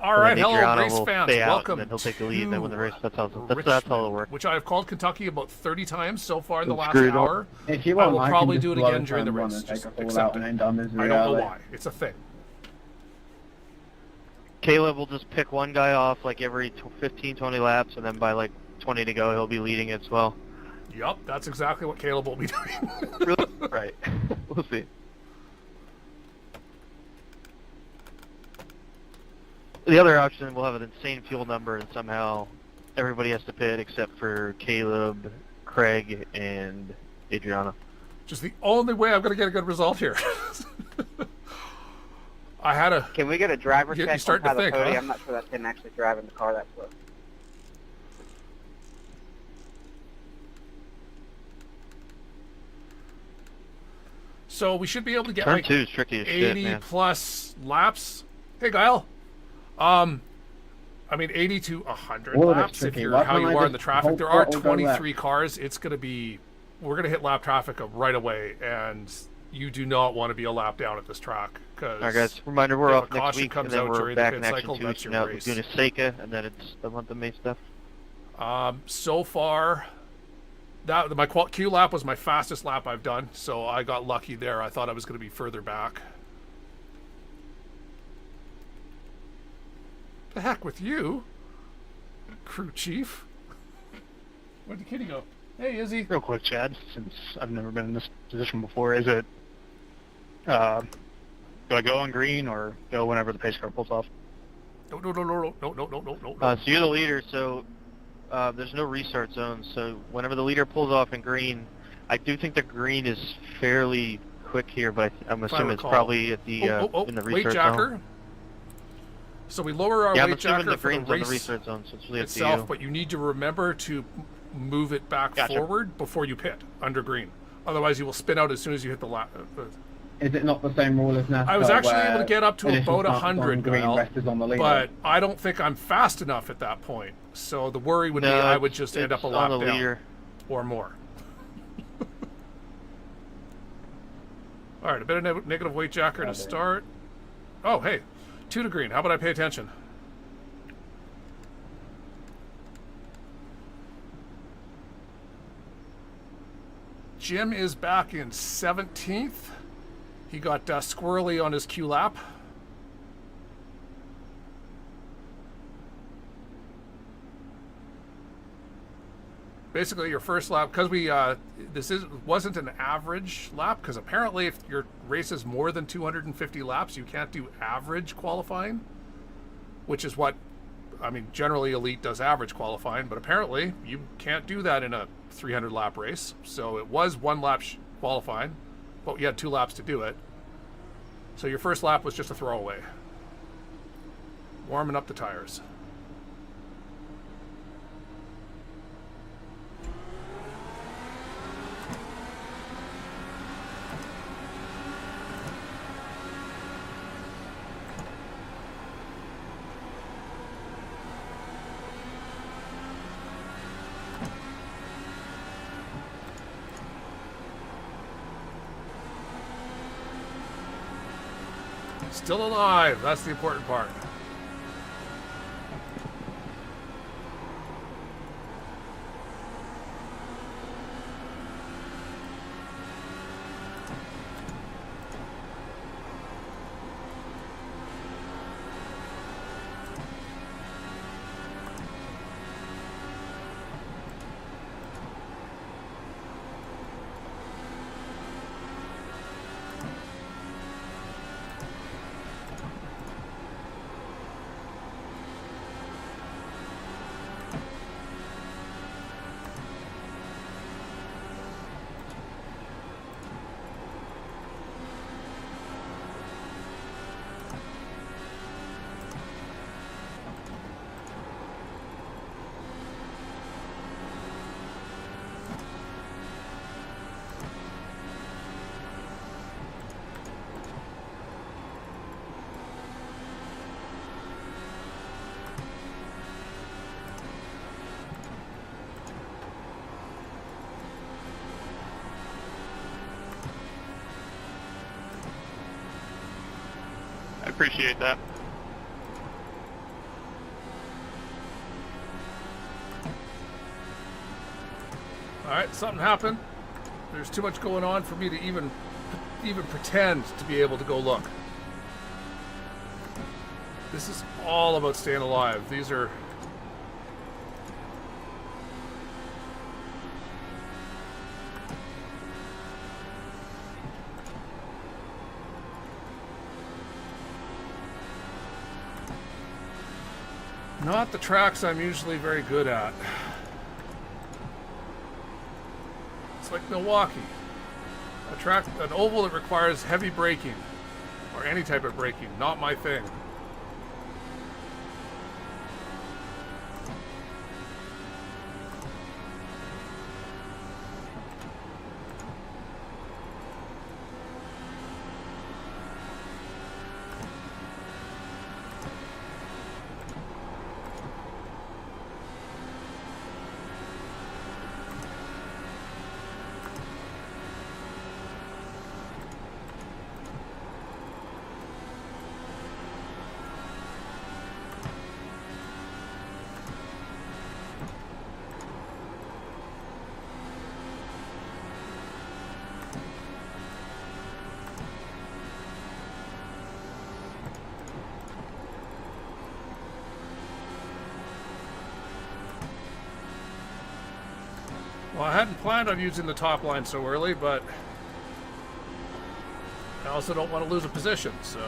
All right, hello, Adriano race will fans. stay out, Welcome and then he'll take the lead, to and then when the race, that's how Richmond, it'll work. which I have called Kentucky about 30 times so far in the last Screwed hour. If you I want, will I probably can do it just again blow during the turn one race. and take Just a fall accept out it. and end on misery I don't know early. why. It's a thing. Caleb will just pick one guy off like every 15, 20 laps, and then by like 20 to go, he'll be leading it as well. Yup, that's exactly what Caleb will be doing. Really? Right. We'll see. The other option, we'll have an insane fuel number, and somehow everybody has to pit except for Caleb, Craig, and Adriana. Just the only way I'm going to get a good result here. I had a... Can we get a driver You check start on to think, Cody? huh? I'm not sure that's him actually driving the car that slow. So we should be able to get Turn like 2 is tricky as 80 shit, man. plus laps. Hey, Guile. I mean, 80 to 100 All of it's laps if tricky. you're Why how can't you I are in just the traffic. hold There are throttle, go 23 cars. It's going to be... We're going to hit lap traffic right away, and you do not want to be a lap down at this track. All right, guys. Reminder: we're if off a next caution week, comes and then out we're during the back pit in action cycle, 2 that's weeks from your now. race. We're doing a Seika, and then it's the month of May stuff. So far, my Q lap was my fastest lap I've done, so I got lucky there. I thought I was going to be further back. The heck with you, crew chief. Where'd the kitty go? Hey, Izzy. Real quick, Chad, since I've never been in this position before, is it, do I go on green or go whenever the pace car pulls off? No. So you're the leader, so there's no restart zone, so whenever the leader pulls off in green, I do think the green is fairly quick here, but I'm assuming it's probably at the in the weight restart jacker. zone. So we lower our Yeah, I'm weight assuming jacker the for the green's on the race restart zone, so it's really up to itself, you. but you need to remember to move it back Gotcha. forward before you pit under green. Otherwise, you will spin out as soon as you hit the lap. Is it not the same rule as NASCAR? I was actually where able to get up to initial about starts on 100, green, Kyle, rest is on the leader? but I don't think I'm fast enough at that point. So the worry would be No, I would just end it's up a lap on the down leader. or more. All right, a bit of negative weight jacker to start. Oh, hey, 2 to green. How about I pay attention? Jim is back in 17th. He got squirrely on his Q lap. Basically, your first lap, because wasn't an average lap, because apparently if your race is more than 250 laps, you can't do average qualifying, which is what, I mean, generally Elite does average qualifying, but apparently you can't do that in a 300 lap race. So it was 1 lap qualifying, but you had 2 laps to do it. So your first lap was just a throwaway. Warming up the tires. Still alive. That's the important part. I appreciate that. Alright, something happened. There's too much going on for me to even pretend to be able to go look. This is all about staying alive. These are... not the tracks I'm usually very good at. It's like Milwaukee. An oval that requires heavy braking, or any type of braking, not my thing. Well, I hadn't planned on using the top line so early, but I also don't want to lose a position, so...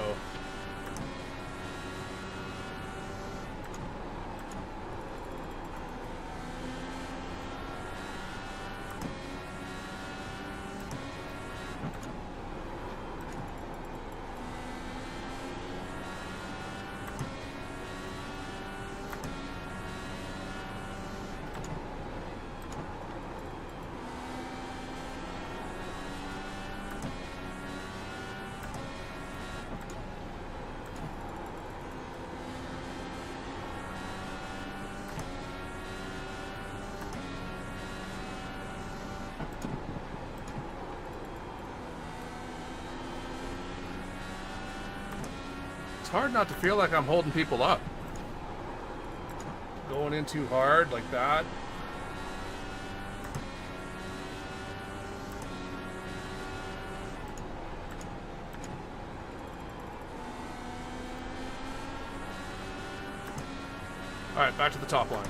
It's hard not to feel like I'm holding people up. Going in too hard like that. All right, back to the top line.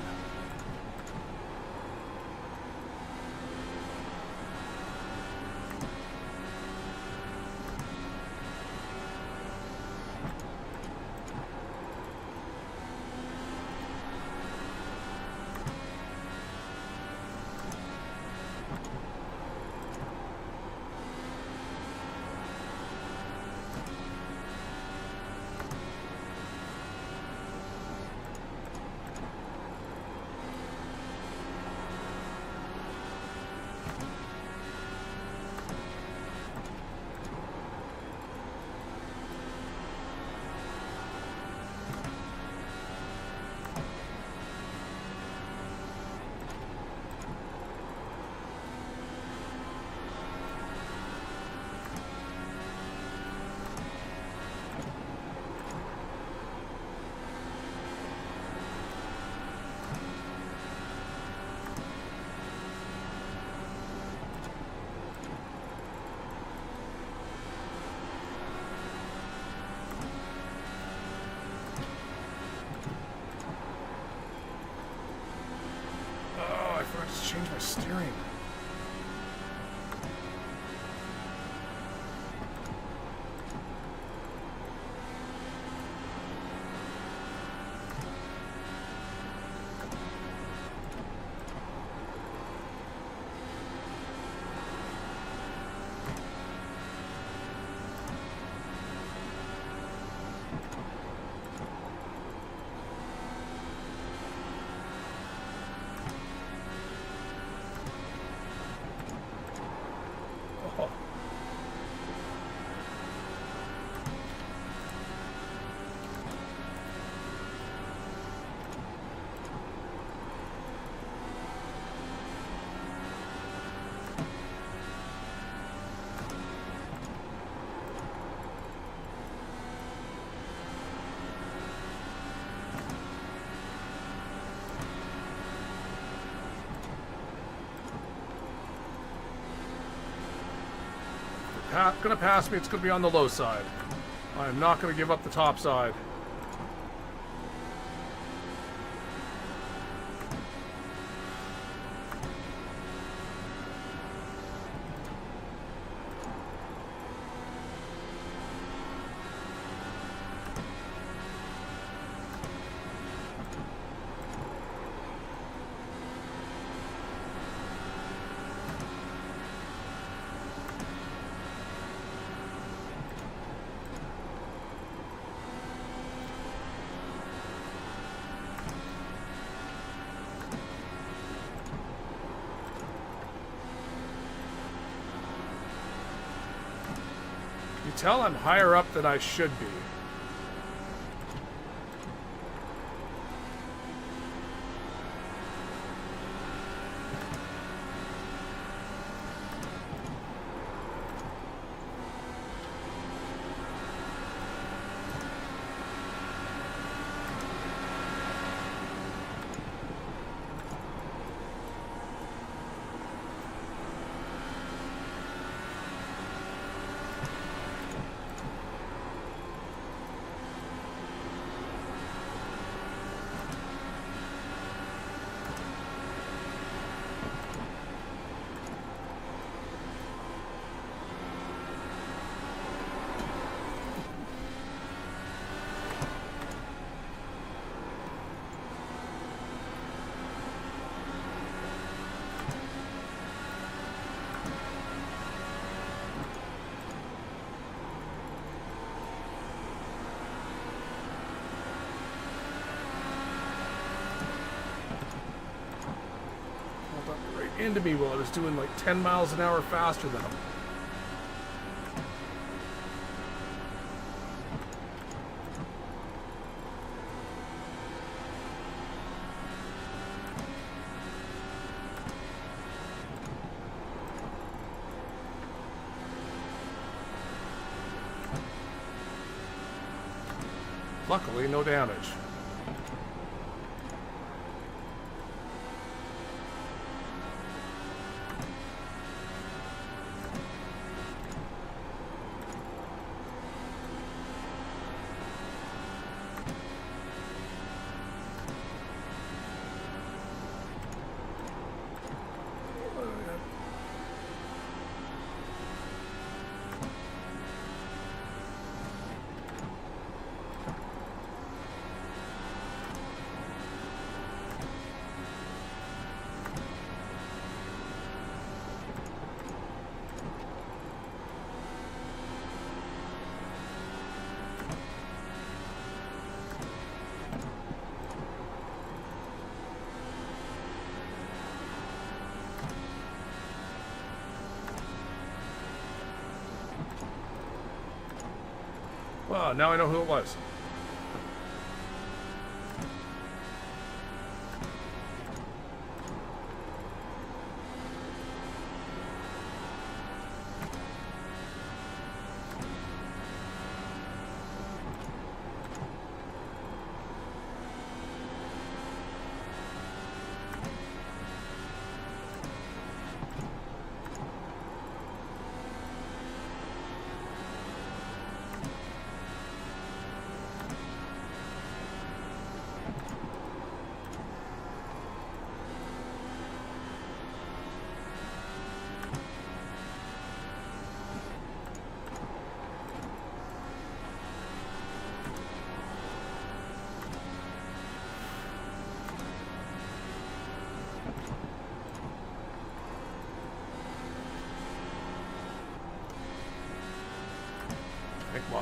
gonna pass me, it's gonna be on the low side. I'm not gonna give up the top side. You tell I'm higher up than I should be. Into me while I was doing like 10 miles an hour faster than him. Luckily, no damage. Well, now I know who it was.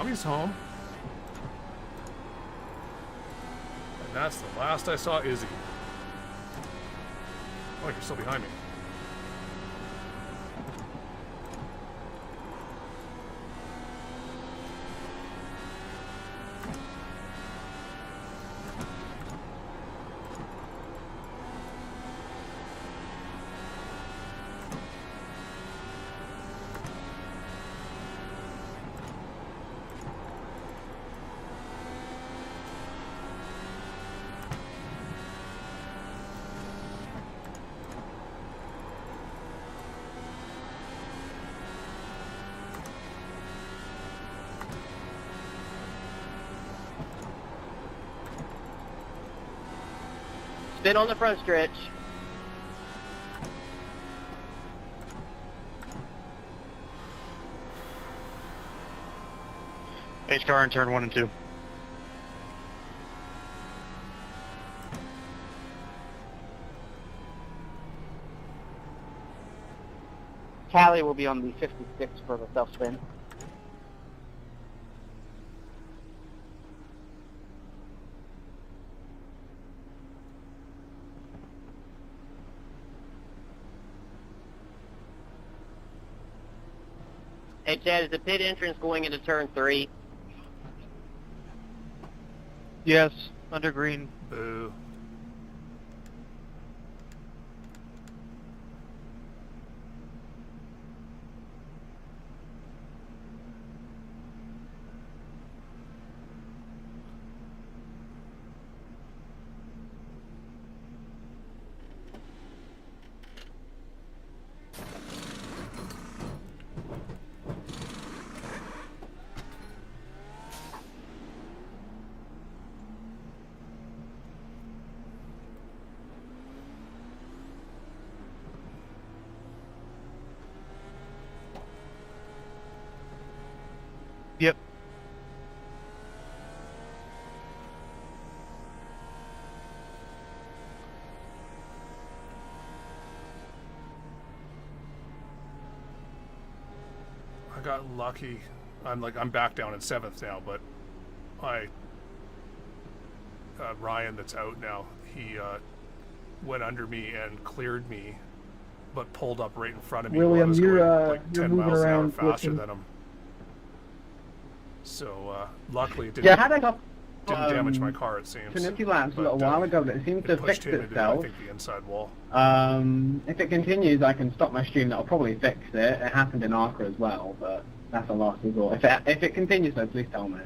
Mommy's home. And that's the last I saw Izzy. Oh, you're still behind me. Spin on the front stretch. Pace car in turn 1 and 2. Callie will be on the 56 for the self-spin. Hey, Chad, is the pit entrance going into turn 3? Yes, under green. Boo. Yep. I got lucky. I'm back down in 7th now, but Ryan that's out now, he went under me and cleared me, but pulled up right in front of me. William, while I was you're, going like you're 10 moving miles an hour around faster glitching. than him. So luckily it Yeah, I didn't, had a couple didn't damage my car, it seems. Trinity laps a But, little while ago that seems to It have pushed fixed him into, I itself. think, the inside wall. If it continues, I can stop my stream. That'll probably fix it. It happened in Arca as well, but that's a last resort. If it continues, though, please tell me.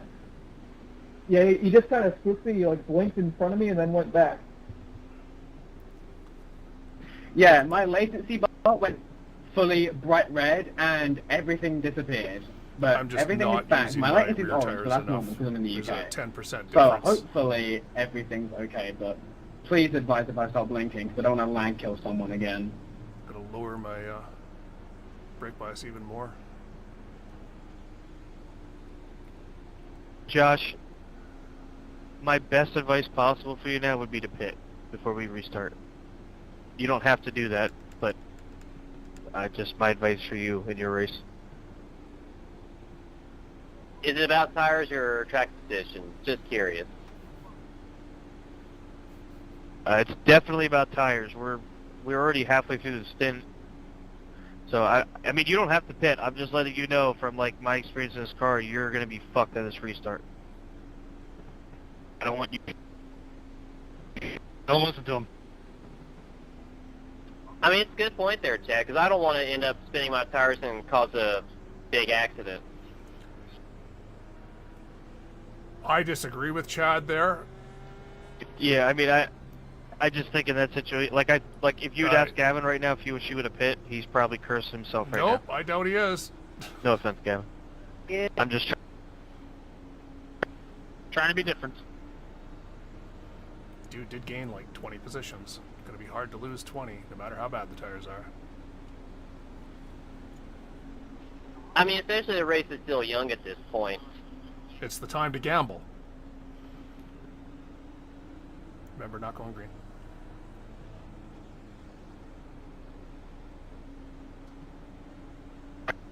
Yeah, he just kind of spooked me. He like blinked in front of me and then went back. Yeah, my latency bar went fully bright red and everything disappeared. But I'm just everything not is back. using My my latency is rear orange, tires so that's enough. normal because I'm in the There's UK. a 10% So difference. hopefully everything's okay, but please advise if I start blinking because I don't want to lag kill someone again. Gonna lower my brake bias even more. Josh, my best advice possible for you now would be to pit before we restart. You don't have to do that, but just my advice for you in your race. Is it about tires or track position? Just curious. It's definitely about tires. We're already halfway through the stint. So I mean, you don't have to pit. I'm just letting you know from like my experience in this car, you're gonna be fucked at this restart. I don't want you. Don't listen to him. I mean, it's a good point there, Chad, because I don't want to end up spinning my tires and cause a big accident. I disagree with Chad there. Yeah, I mean, I just think in that situation, like if you would ask Gavin right now if he wish he would have pit, he's probably cursing himself right Nope, I doubt he is. now. No offense, Gavin. Yeah. I'm just Trying to be different. Dude did gain like 20 positions. Gonna be hard to lose 20, no matter how bad the tires are. I mean, especially the race is still young at this point. It's the time to gamble. Remember, not going green.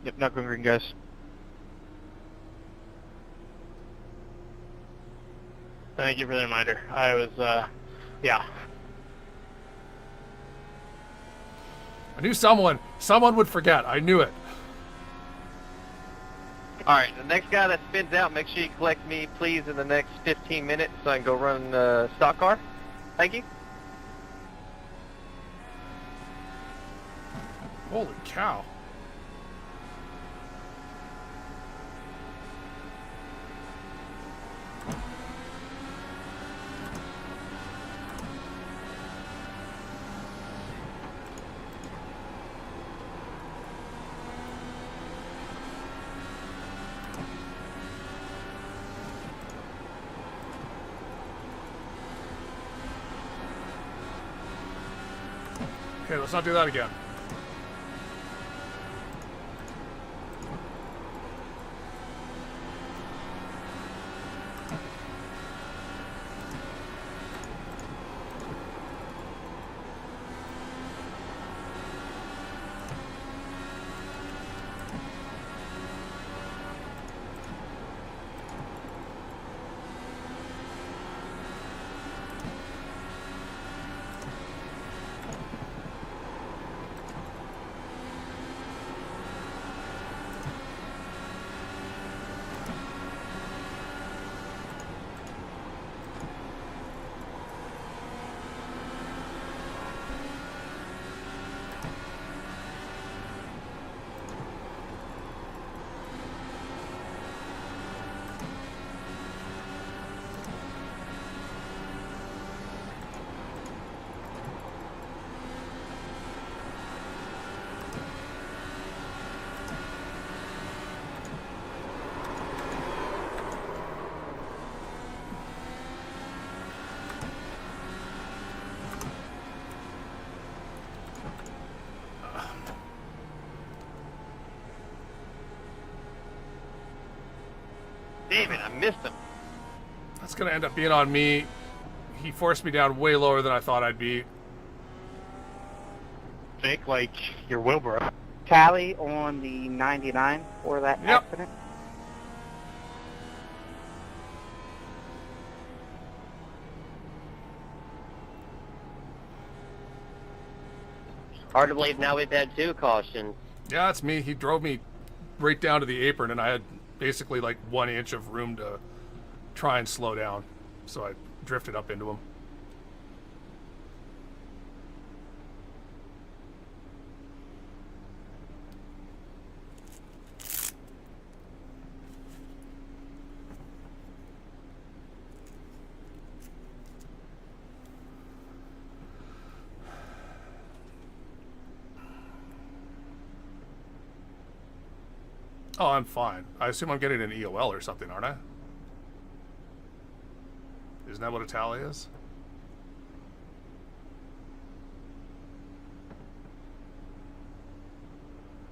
Yep, not going green, guys. Thank you for the reminder. I was, yeah. I knew someone would forget. I knew it. All right, the next guy that spins out, make sure you collect me, please, in the next 15 minutes so I can go run the stock car. Thank you. Holy cow. Okay, let's not do that again. Damn it, I missed him. That's going to end up being on me. He forced me down way lower than I thought I'd be. Think like your wheel broke. Tally on the 99 for that Yep. accident. Hard to believe now we've had 2 cautions. Yeah, it's me. He drove me right down to the apron, and I had basically like 1 inch of room to try and slow down. So I drifted up into him. Oh, I'm fine. I assume I'm getting an EOL or something, aren't I? Isn't that what a tally is?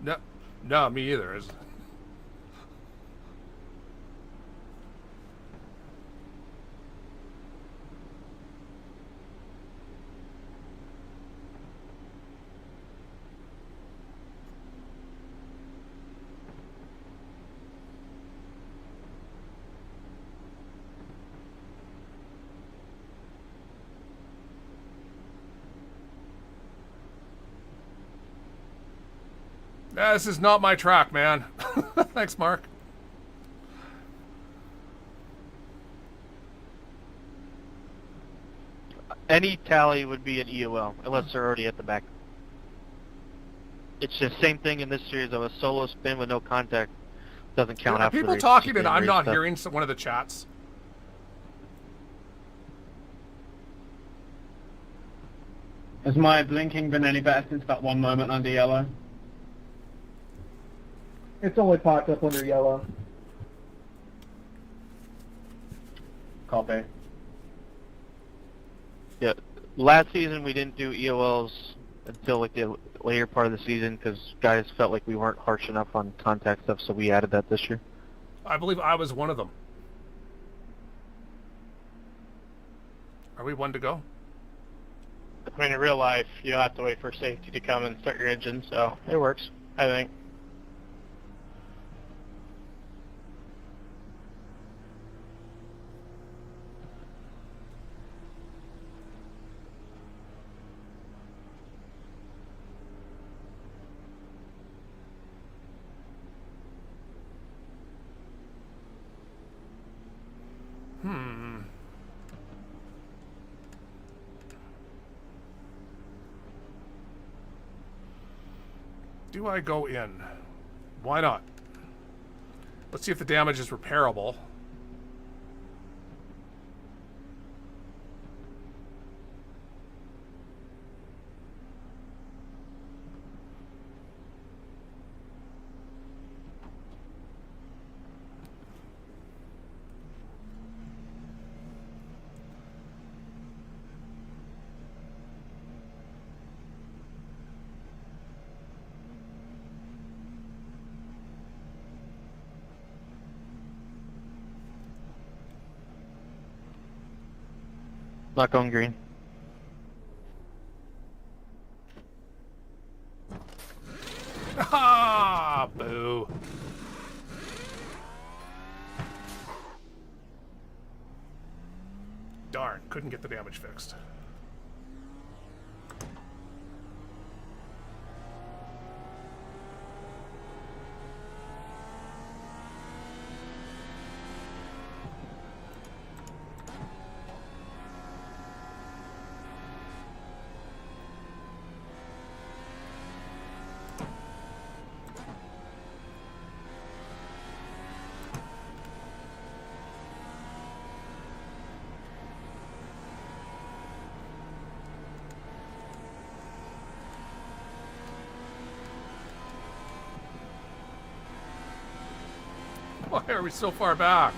No, no, me either. This is not my track, man. Thanks, Mark. Any tally would be an EOL, unless they're already at the back. It's the same thing in this series of a solo spin with no contact. Doesn't count Are after the people race. talking Just and in I'm race not stuff. hearing one of the chats? Has my blinking been any better since that one moment under yellow? It's only popped up under yellow. Copy. Yeah, last season we didn't do EOLs until like the later part of the season because guys felt like we weren't harsh enough on contact stuff, so we added that this year. I believe I was one of them. Are we one to go? I mean, in real life, you have to wait for safety to come and start your engine, so it works, I think. Do I go in? Why not? Let's see if the damage is repairable. Not going green. Ah, boo. Darn, couldn't get the damage fixed. Why are we so far back?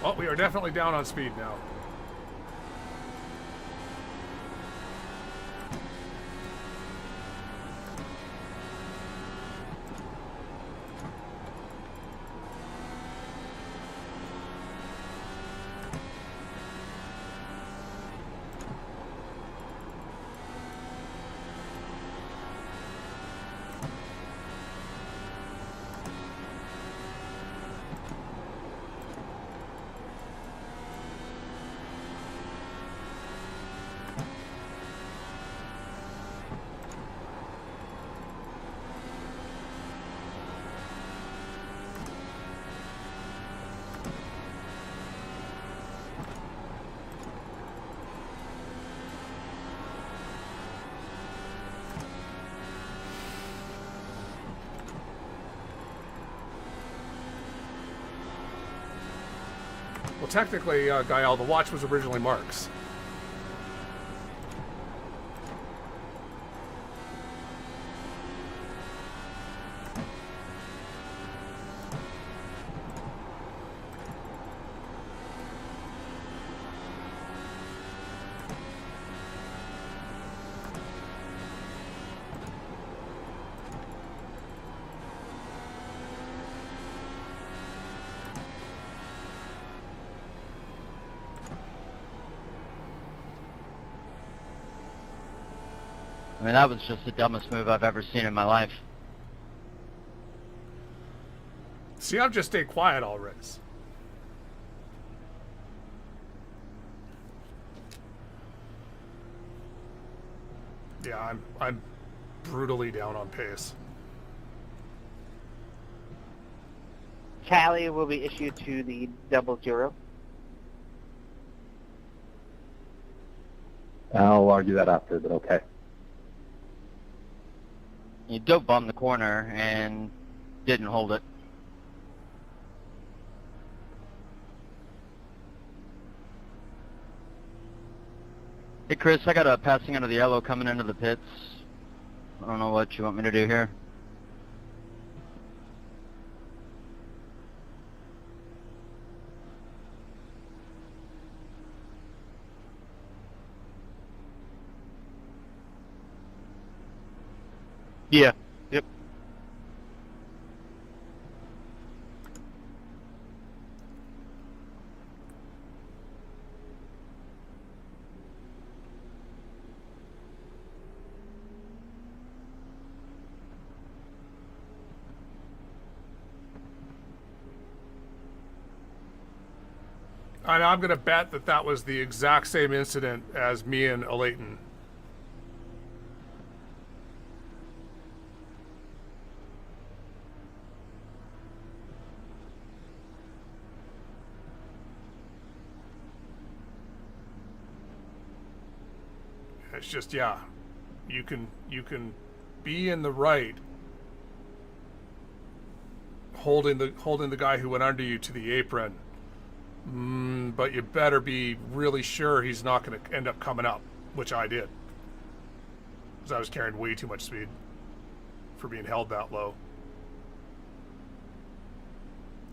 Well, we are definitely down on speed now. Well, technically, Gael, the watch was originally Mark's. I mean, that was just the dumbest move I've ever seen in my life. See, I've just stayed quiet all race. Yeah, I'm brutally down on pace. Tally will be issued to the 00. I'll argue that after, but okay. You dope bombed the corner and didn't hold it. Hey Chris, I got a passing under the yellow coming into the pits. I don't know what you want me to do here. Yeah. Yep. And I'm going to bet that that was the exact same incident as me and Alayton. It's just, yeah, you can be in the right, holding the guy who went under you to the apron, but you better be really sure he's not going to end up coming up, which I did, because I was carrying way too much speed for being held that low.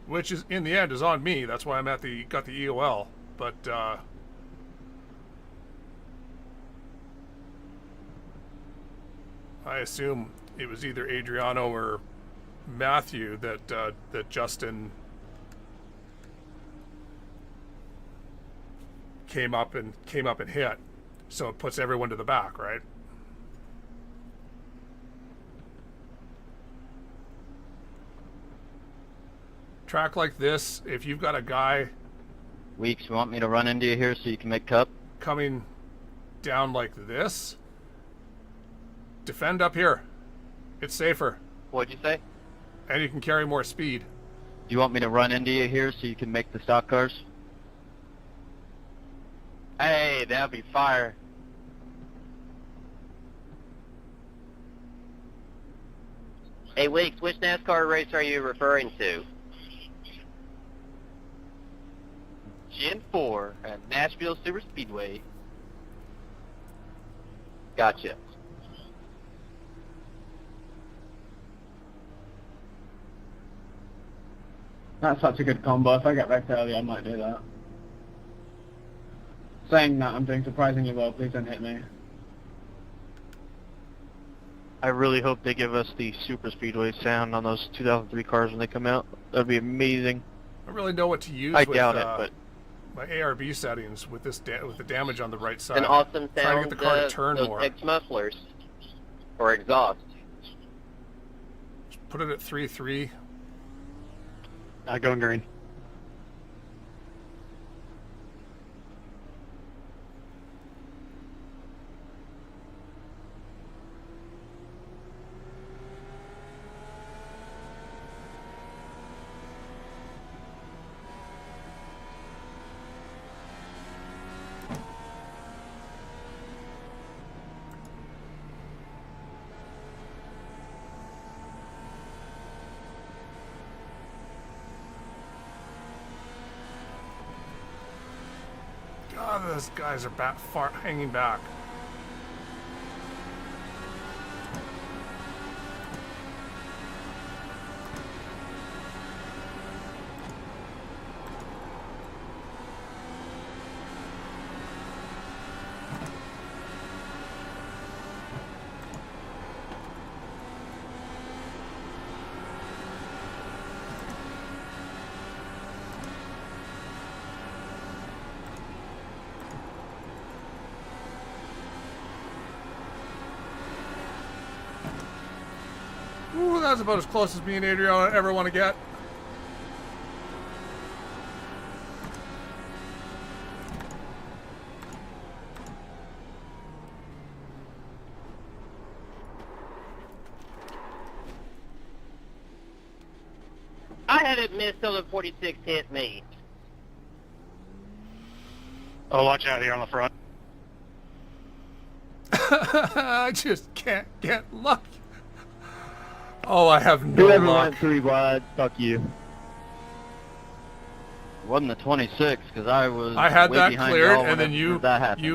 Which is, in the end, is on me. That's why I'm got the EOL. But I assume it was either Adriano or Matthew that Justin came up and hit. So it puts everyone to the back, right? Track like this, if you've got a guy Weeks, you want me to run into you here so you can make cup? coming down like this, defend up here. It's safer. What'd you say? And you can carry more speed. Do you want me to run into you here so you can make the stock cars? Hey, that'd be fire. Hey, Weeks, which NASCAR race are you referring to? Gen 4 at Nashville Super Speedway. Gotcha. That's such a good combo. If I get back early, I might do that. Saying that, I'm doing surprisingly well. Please don't hit me. I really hope they give us the Super Speedway sound on those 2003 cars when they come out. That'd be amazing. I don't really know what to use I with doubt it, but my ARB settings with this with the damage on the right side. An awesome Trying sound. to get the car to turn those more. X mufflers or exhaust. Just put it at 3.3. Going green. God, those guys are hanging back. Ooh, that's about as close as me and Adriano ever want to get. I had it missed till the 46 hit me. Oh, watch out here on the front. I just can't get lucky. Oh, I have no whoever luck. went 3 wide, fuck you. It wasn't the 26 because I was. I had way that behind cleared, y'all and then whenever that happened,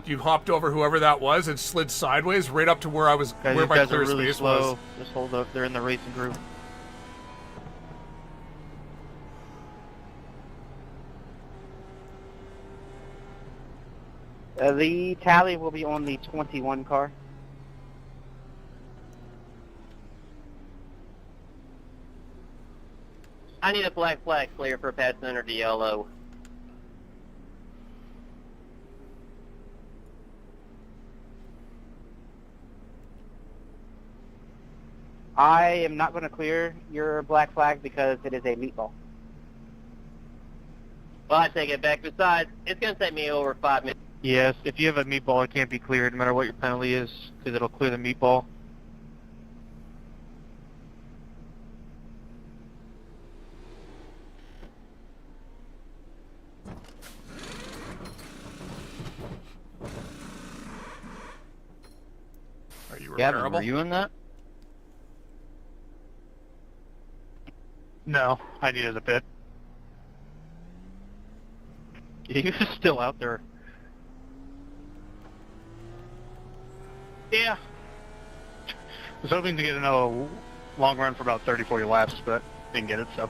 you hopped over whoever that was and slid sideways right up to where I was, Guys, where these my guys clear are really space slow. was. Just hold up. They're in the racing group. The tally will be on the 21 car. I need a black flag clear for passing under the yellow. I am not going to clear your black flag because it is a meatball. Well, I take it back. Besides, it's going to take me over 5 minutes. Yes, if you have a meatball, it can't be cleared no matter what your penalty is because it'll clear the meatball. Are you Gavin, repairable? were you in that? No, I needed a bit. He was still out there. Yeah. Was hoping to get another long run for about 30, 40 laps, but didn't get it, so.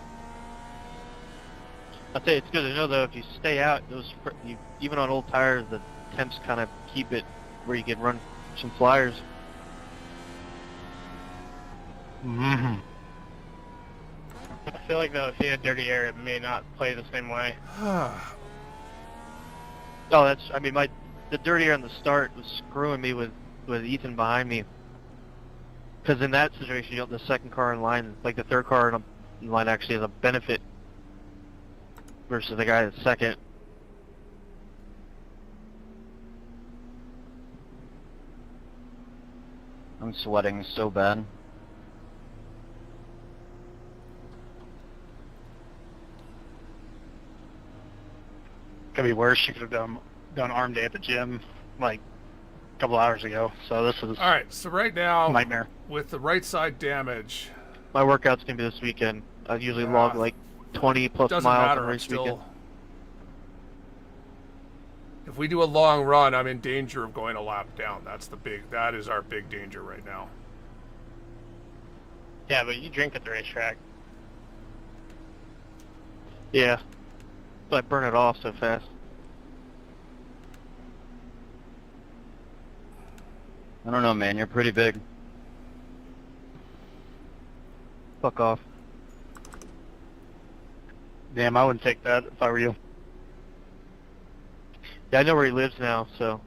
I'll tell you, it's good to know, though, if you stay out, even on old tires, the temps kind of keep it where you can run some flyers. Mm-hmm. I feel like, though, if he had dirty air, it may not play the same way. Oh, the dirty air on the start was screwing me with Ethan behind me. Because in that situation, the second car in line, like the third car in line actually has a benefit versus the guy that's second. I'm sweating so bad. Could be worse. You could have done arm day at the gym like a couple hours ago. So this is All right, so right now, nightmare. with the right side damage, My workout's going to be this weekend. I usually log like 20 plus doesn't miles matter. on I'm race still. weekend. If we do a long run, I'm in danger of going a lap down. That is our big danger right now. Yeah, but you drink at the racetrack. Yeah. But I burn it off so fast. I don't know, man. You're pretty big. Fuck off. Damn, I wouldn't take that if I were you. Yeah, I know where he lives now, so.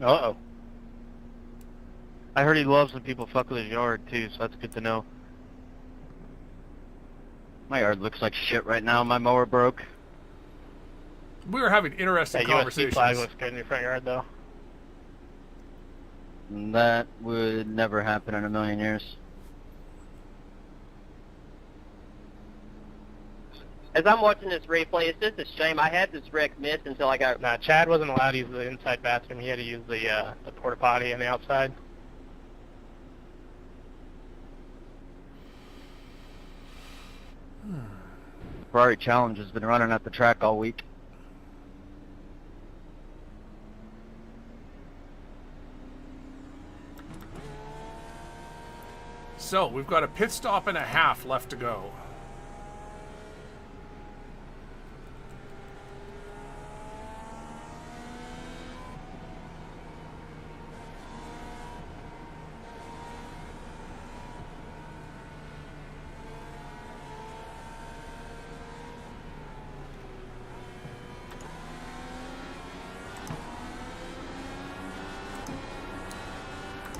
Uh-oh. I heard he loves when people fuck with his yard, too, so that's good to know. My yard looks like shit right now. My mower broke. We were having interesting That USC conversations. flag looks good in your front yard, though. That would never happen in a million years. As I'm watching this replay, it's just a shame. I had this wreck missed until I got... Nah, Chad wasn't allowed to use the inside bathroom. He had to use the porta potty on the outside. Ferrari Challenge has been running at the track all week. So we've got a pit stop and a half left to go.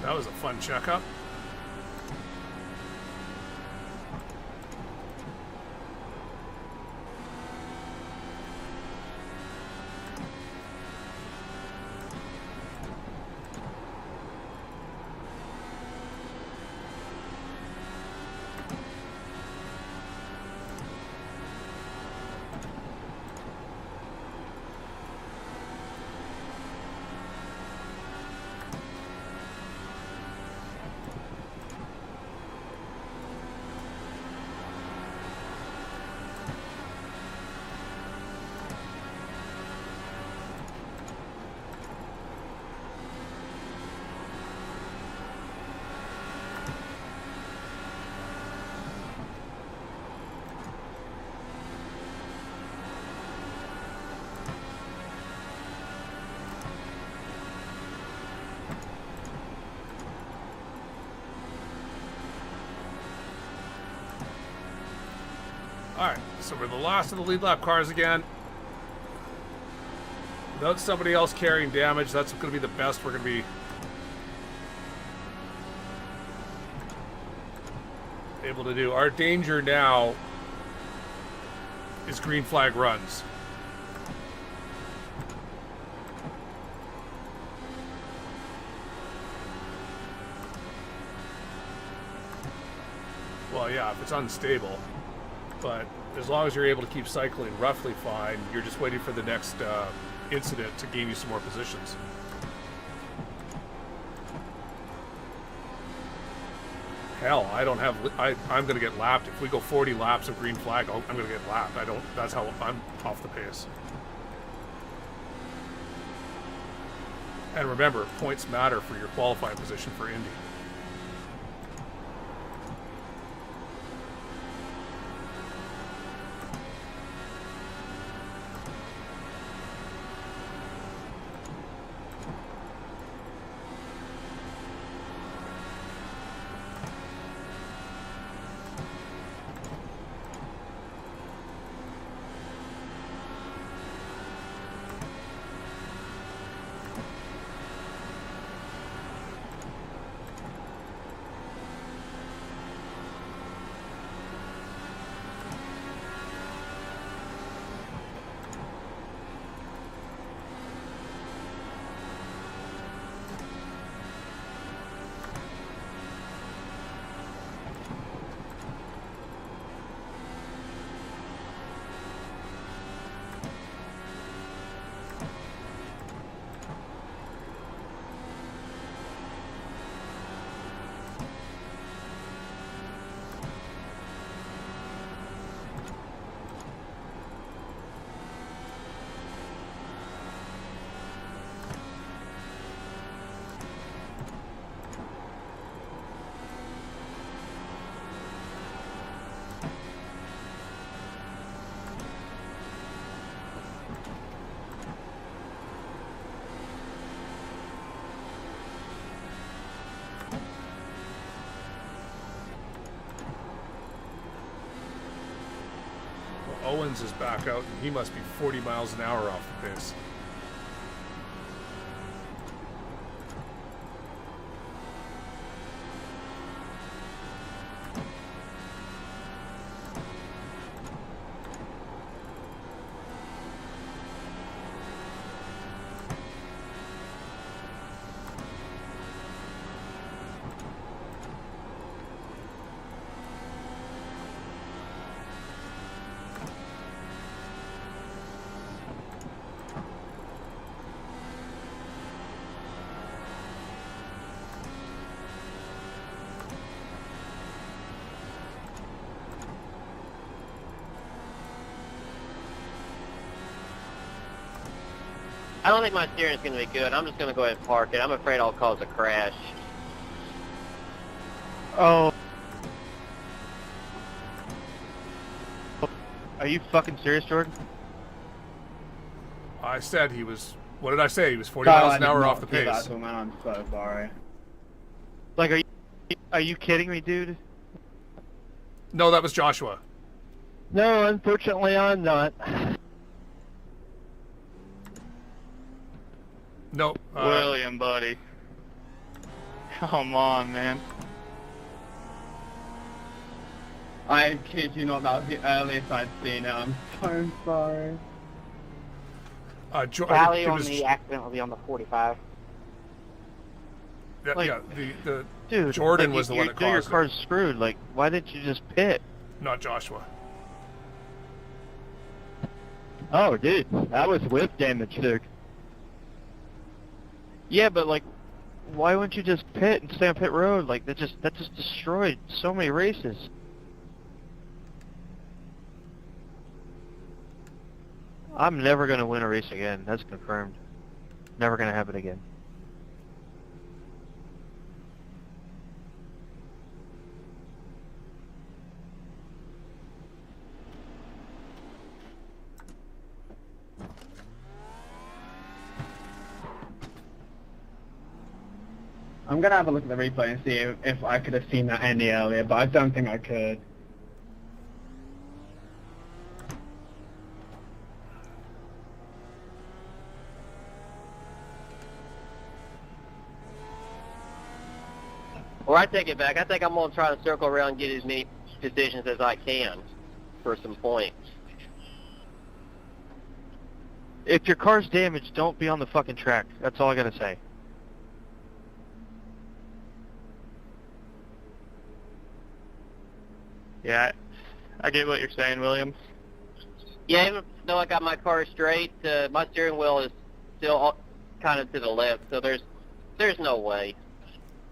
That was a fun checkup. Alright, so we're the last of the lead lap cars again. Without somebody else carrying damage, that's going to be the best we're going to be able to do. Our danger now is green flag runs. Well, yeah, if it's unstable. But as long as you're able to keep cycling roughly fine, you're just waiting for the next incident to gain you some more positions. Hell, I don't have. I'm going to get lapped if we go 40 laps of green flag. I'm going to get lapped. I don't. That's how I'm off the pace. And remember, points matter for your qualifying position for Indy. Owens is back out, and he must be 40 miles an hour off the pace. I don't think my steering's going to be good. I'm just going to go ahead and park it. I'm afraid I'll cause a crash. Oh. Are you fucking serious, Jordan? I said he was. What did I say? He was 40 miles an hour off the pace. I'm so sorry. Like, are you kidding me, dude? No, that was Joshua. No, unfortunately, I'm not. No. William, buddy. Come on, man. I kid you not, that was the earliest I'd seen it. I'm so sorry. Rally on the accident will be on the 45. Yeah, the dude, Jordan like, was the one that caused your it. car's screwed. Like, why didn't you just pit? Not Joshua. Oh, dude, that was whip damage, dude. Yeah, but like, why wouldn't you just pit and stay on pit road? Like, that just destroyed so many races. I'm never gonna win a race again. That's confirmed. Never gonna happen again. I'm gonna have a look at the replay and see if I could have seen that any earlier, but I don't think I could. Or I take it back. I think I'm going to try to circle around and get as many positions as I can for some points. If your car's damaged, don't be on the fucking track. That's all I gotta say. Yeah, I get what you're saying, William. Yeah, even though I got my car straight, my steering wheel is still kind of to the left, so there's no way.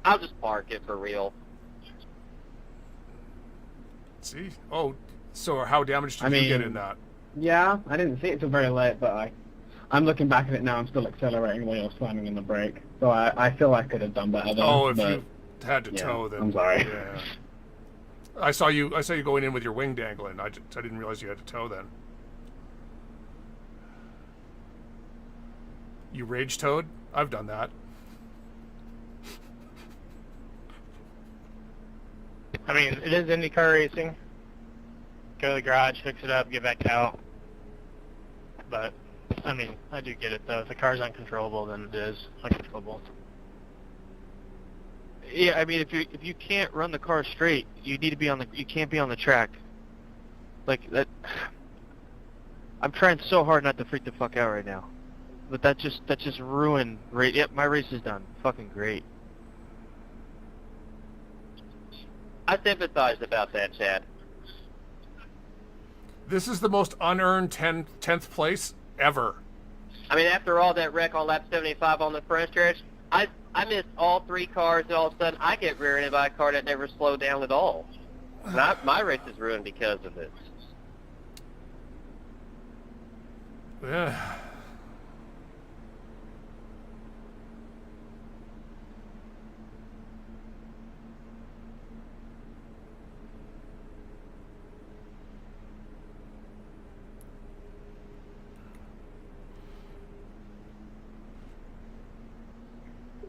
I'll just park it for real. Let's see. Oh, so how damaged did you get in that? Yeah, I didn't see it till very late, but I'm looking back at it now. I'm still accelerating while you're slamming in the brake. So I feel I could have done better there. Oh, if you had to tow, then I'm sorry. Yeah. I saw you going in with your wing dangling. I didn't realize you had to tow then. You rage towed? I've done that. I mean, it is IndyCar racing. Go to the garage, fix it up, get back out. But, I mean, I do get it though. If the car's uncontrollable, then it is uncontrollable. Yeah, I mean, if you can't run the car straight, you need to be you can't be on the track. Like that. I'm trying so hard not to freak the fuck out right now, but that just ruined. Yep, my race is done. Fucking great. I sympathized about that, Chad. This is the most unearned 10th place ever. I mean, after all that wreck on lap 75 on the front stretch, I missed all 3 cars, and all of a sudden I get rear-ended by a car that never slowed down at all. And my race is ruined because of this. Yeah.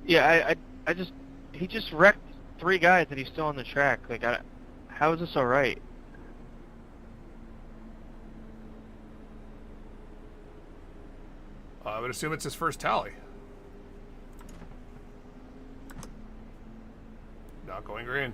Yeah, he just wrecked 3 guys and he's still on the track. Like, how is this all right? I would assume it's his first tally. Not going green.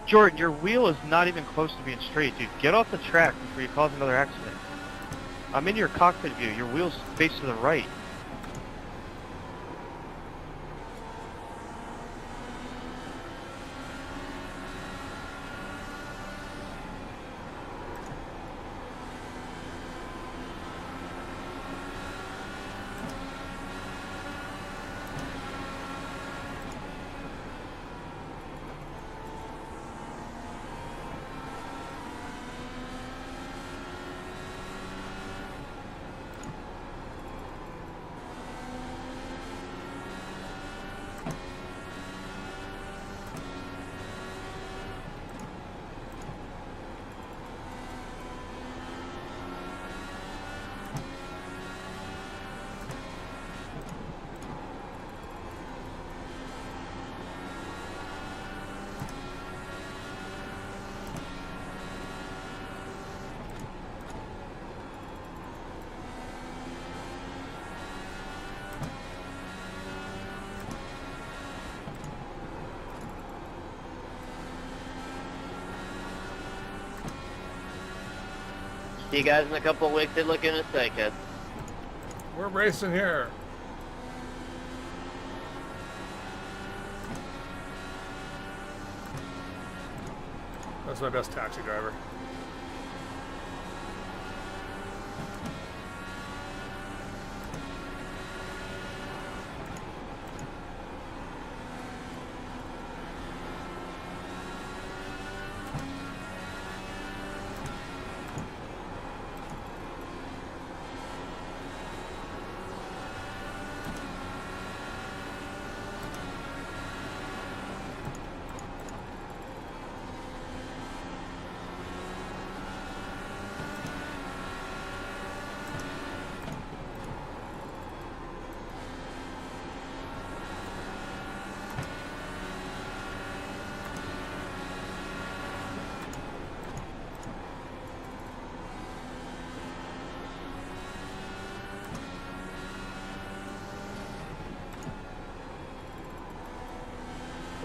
Jordan, your wheel is not even close to being straight, dude. Get off the track before you cause another accident. I'm in your cockpit view. Your wheel's face to the right. See you guys in a couple of weeks. Good luck in a second. We're racing here. That's my best taxi driver.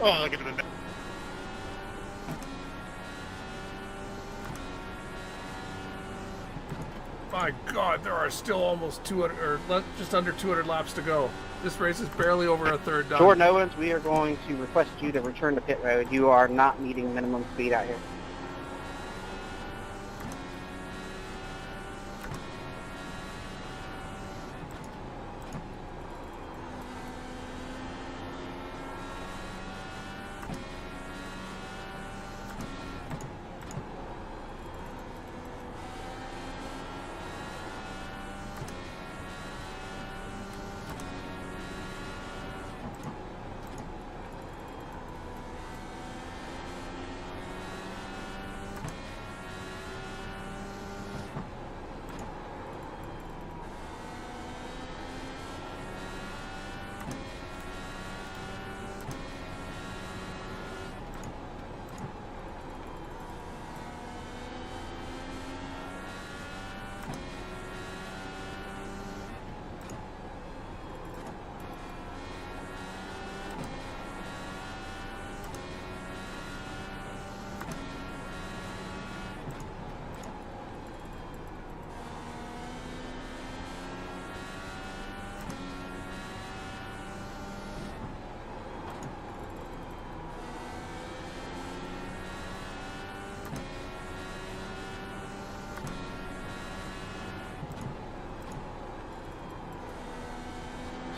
Oh, look at the... My God, there are still almost 200, or just under 200 laps to go. This race is barely over a third done. Jordan Owens, we are going to request you to return to pit road. You are not meeting minimum speed out here.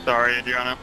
Sorry, Adriana.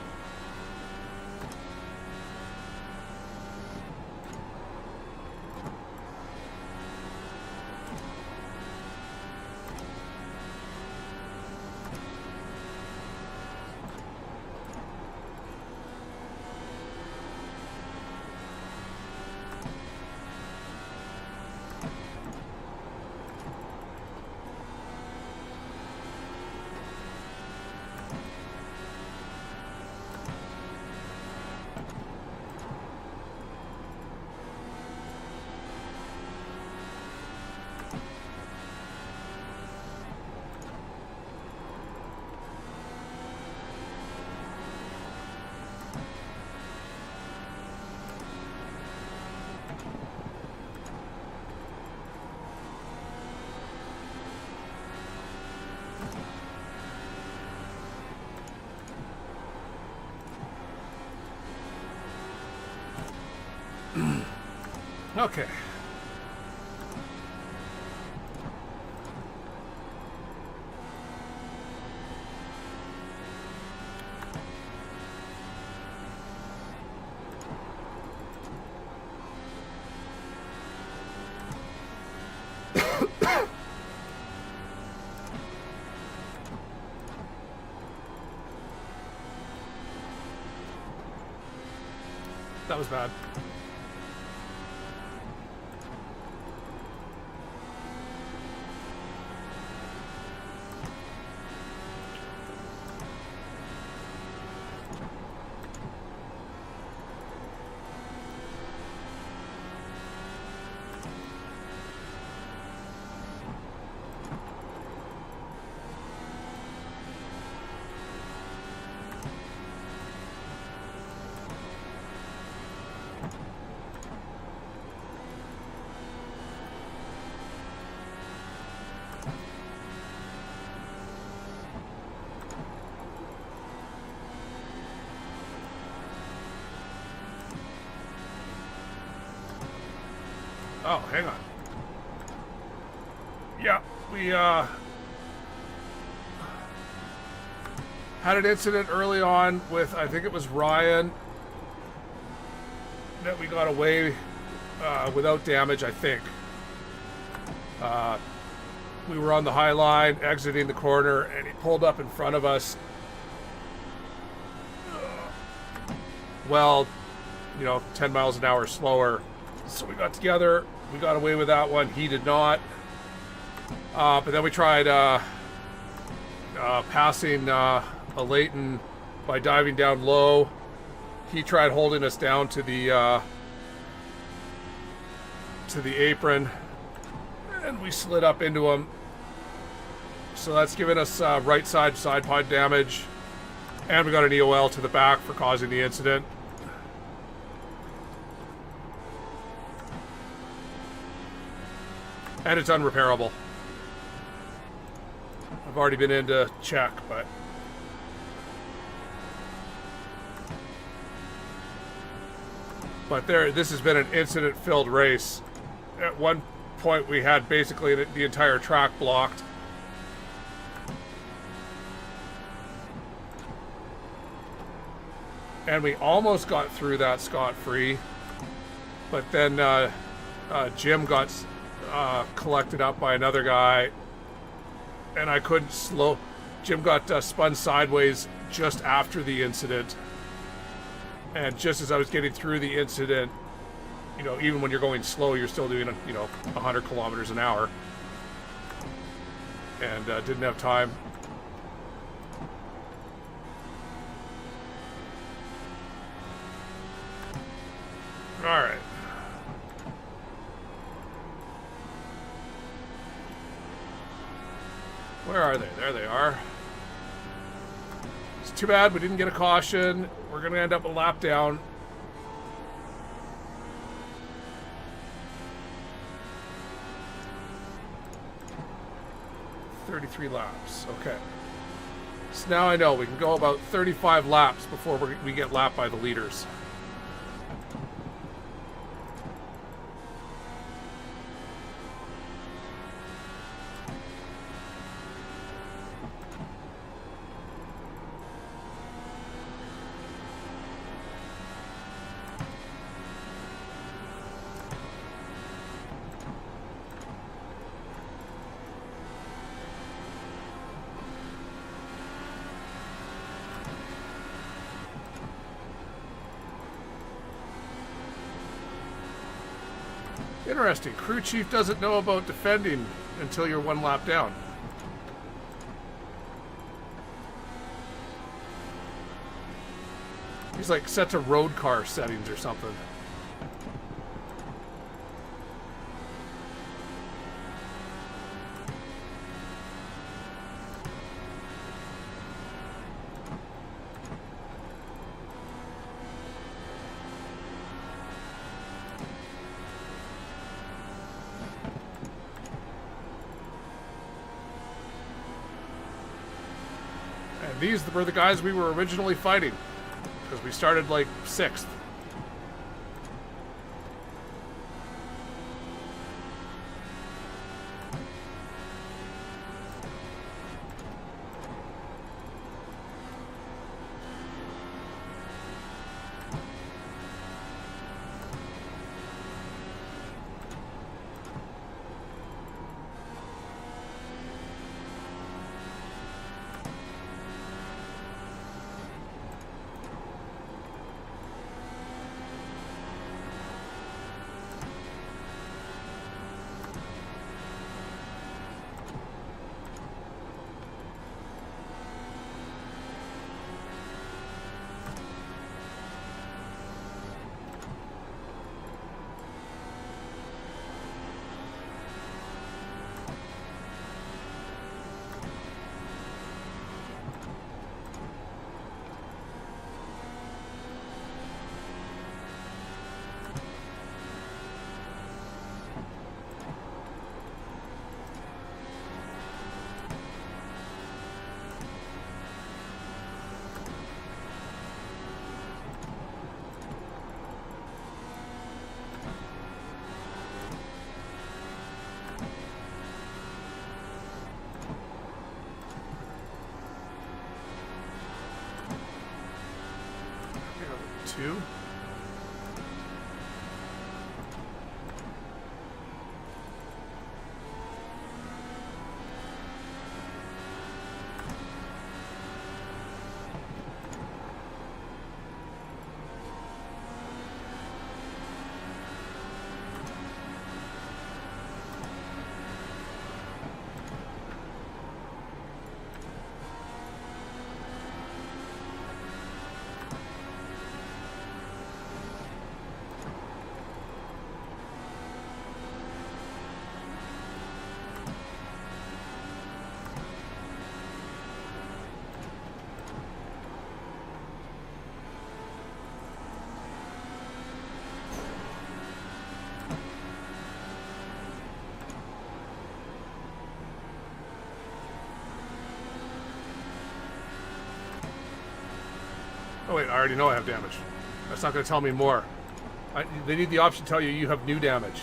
Okay. That was bad. Oh, hang on. Yeah, we had an incident early on with, I think it was Ryan, that we got away without damage, I think. We were on the high line, exiting the corner, and he pulled up in front of us. Well, 10 miles an hour slower. So we got together, we got away with that one. He did not. But then we tried passing a Leighton by diving down low. He tried holding us down to the apron, and we slid up into him. So that's given us right side pod damage, and we got an EOL to the back for causing the incident. And it's unrepairable. I've already been in to check, but this has been an incident-filled race. At one point, we had basically the entire track blocked. And we almost got through that scot-free, but then Jim got collected up by another guy, and I couldn't slow. Jim got spun sideways just after the incident, and just as I was getting through the incident, you know, even when you're going slow, you're still doing, you know, 100 kilometers an hour, and didn't have time. All right. Where are they? There they are. It's too bad we didn't get a caution. We're going to end up a lap down. $33 laps. Okay. So now I know we can go about 35 laps before we get lapped by the leaders. Interesting. Crew chief doesn't know about defending until you're one lap down. He's like set to road car settings or something. These were the guys we were originally fighting, because we started like 6th. Two. Oh wait, I already know I have damage. That's not going to tell me more. They need the option to tell you you have new damage.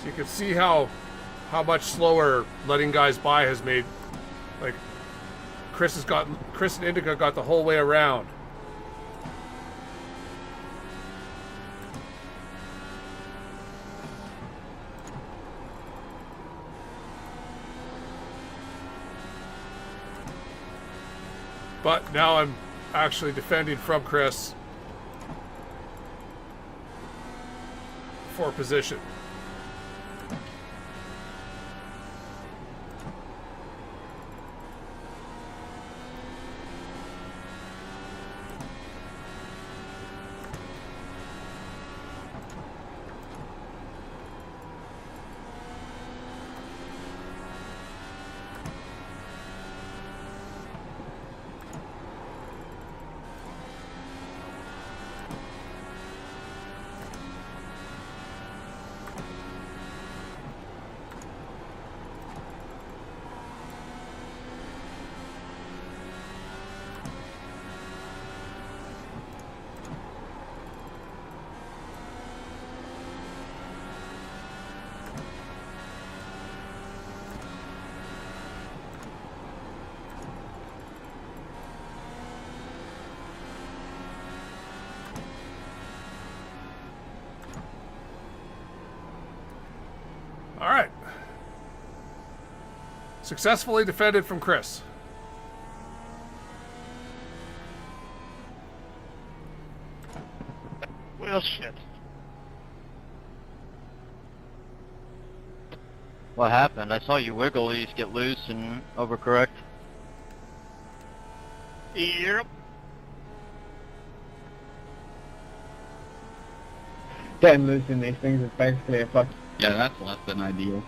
You can see how much slower letting guys by has made. Like Chris and Indica got the whole way around. But now I'm actually defending from Chris for position. All right. Successfully defended from Chris. Well, shit. What happened? I saw you wiggle, you just get loose and overcorrect. Yep. Getting loose in these things is basically a fuck. Yeah, that's less than ideal.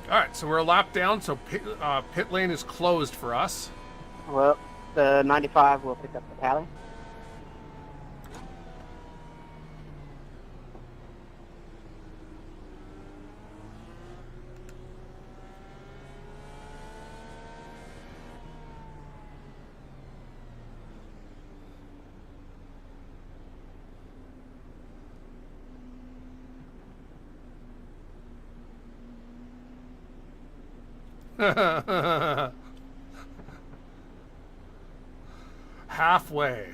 All right, so we're a lap down, so pit lane is closed for us. Well, the 95 will pick up the tally. Halfway.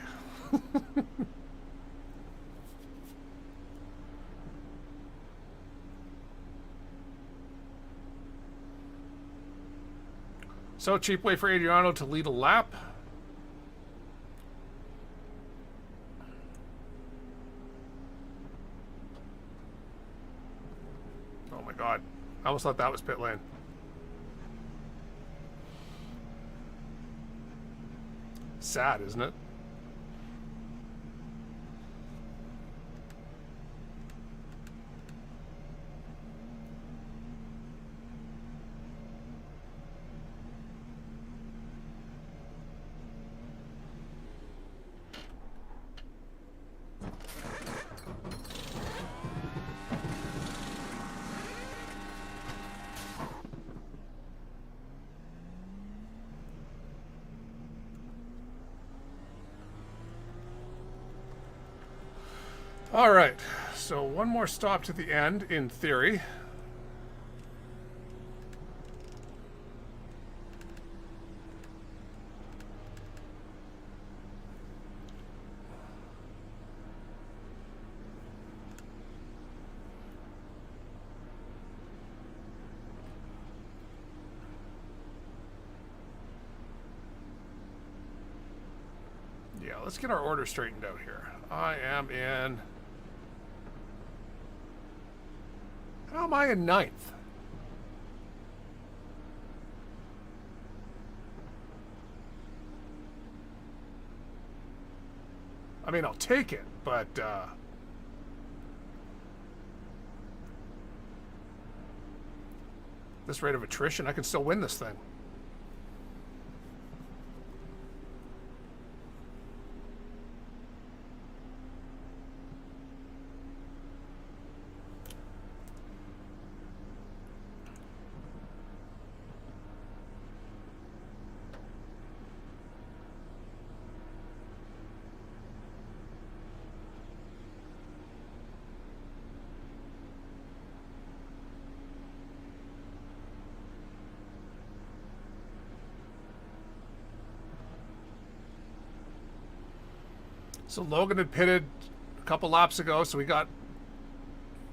So, cheap way for Adriano to lead a lap. Oh my god. I almost thought that was pit lane. Sad, isn't it? All right, so one more stop to the end, in theory. let's get our order straightened out here. I am in... How am I in 9th? I mean, I'll take it, but... this rate of attrition, I can still win this thing. So Logan had pitted a couple laps ago, so we got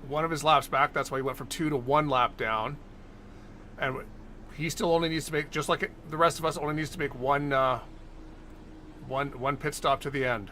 one of his laps back. That's why he went from 2 to 1 lap down. And he still only needs to make, just like the rest of us, only needs to make one pit stop to the end.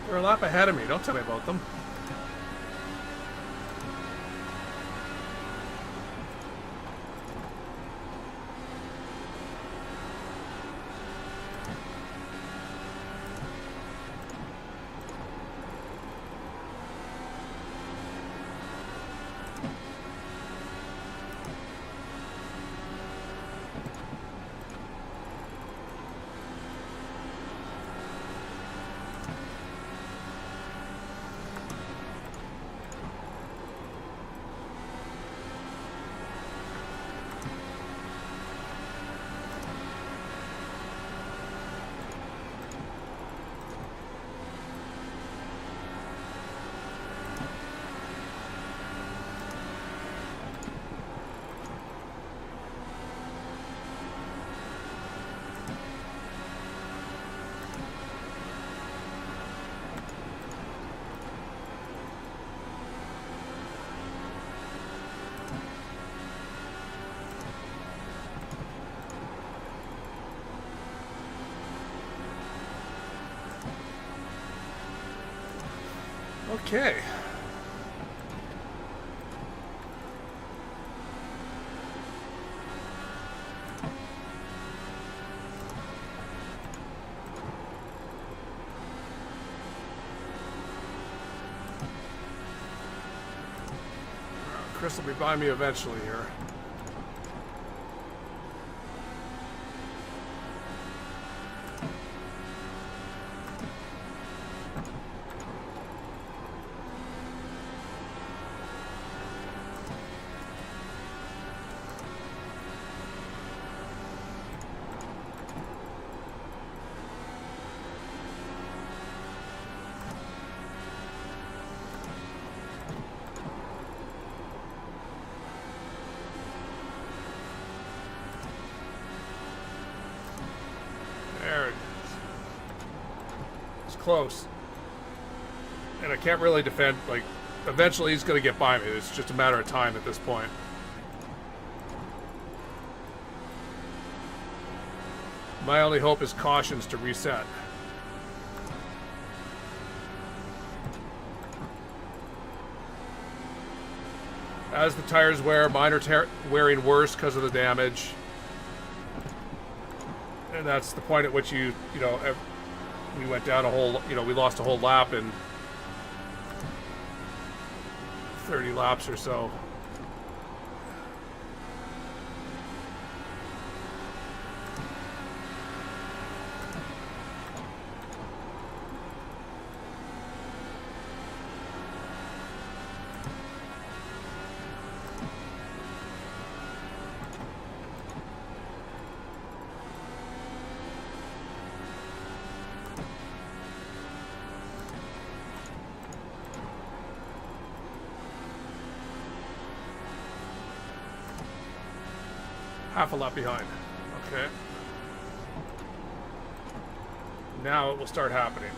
They're a lap ahead of me. Don't tell me about them. Okay. Chris will be by me eventually here. close. And I can't really defend, like, eventually he's going to get by me. It's just a matter of time at this point. My only hope is cautions to reset. As the tires wear, mine are wearing worse because of the damage. And that's the point at which we went down a whole, we lost a whole lap in 30 laps or so. Half a lap behind. Okay. Now it will start happening.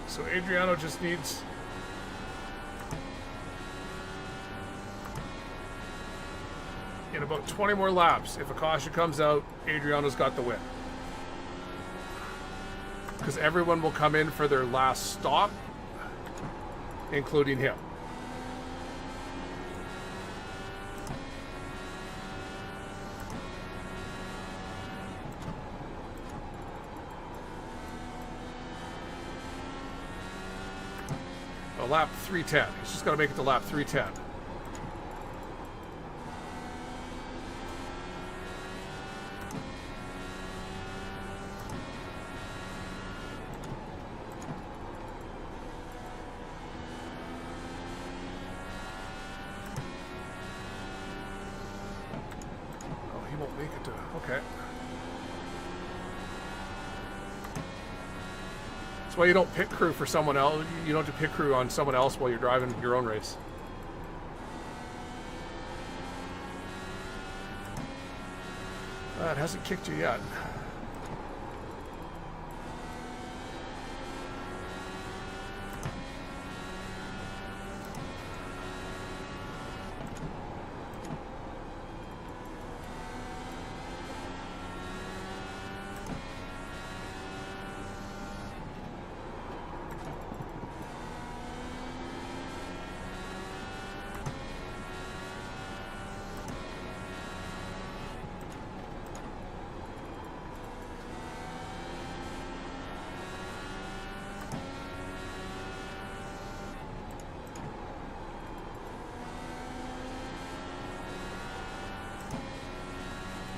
So Adriano just needs in about 20 more laps. If a caution comes out, Adriano's got the win. Because everyone will come in for their last stop, including him. Lap 310. He's just got to make it to lap 310. Oh, he won't make it to... Okay. Why you don't pit crew for someone else. You don't do pit crew on someone else while you're driving your own race. It hasn't kicked you yet.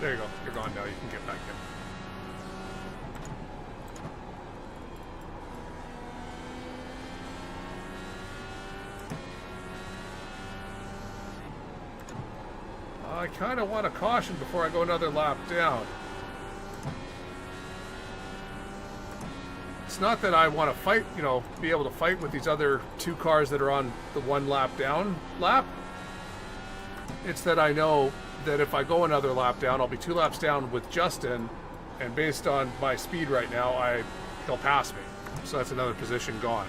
There you go. You're gone now. You can get back in. I kind of want a caution before I go another lap down. It's not that I want to fight, be able to fight with these other two cars that are on the one lap down lap. It's that I know that if I go another lap down, I'll be 2 laps down with Justin, and based on my speed right now, he'll pass me. So that's another position gone.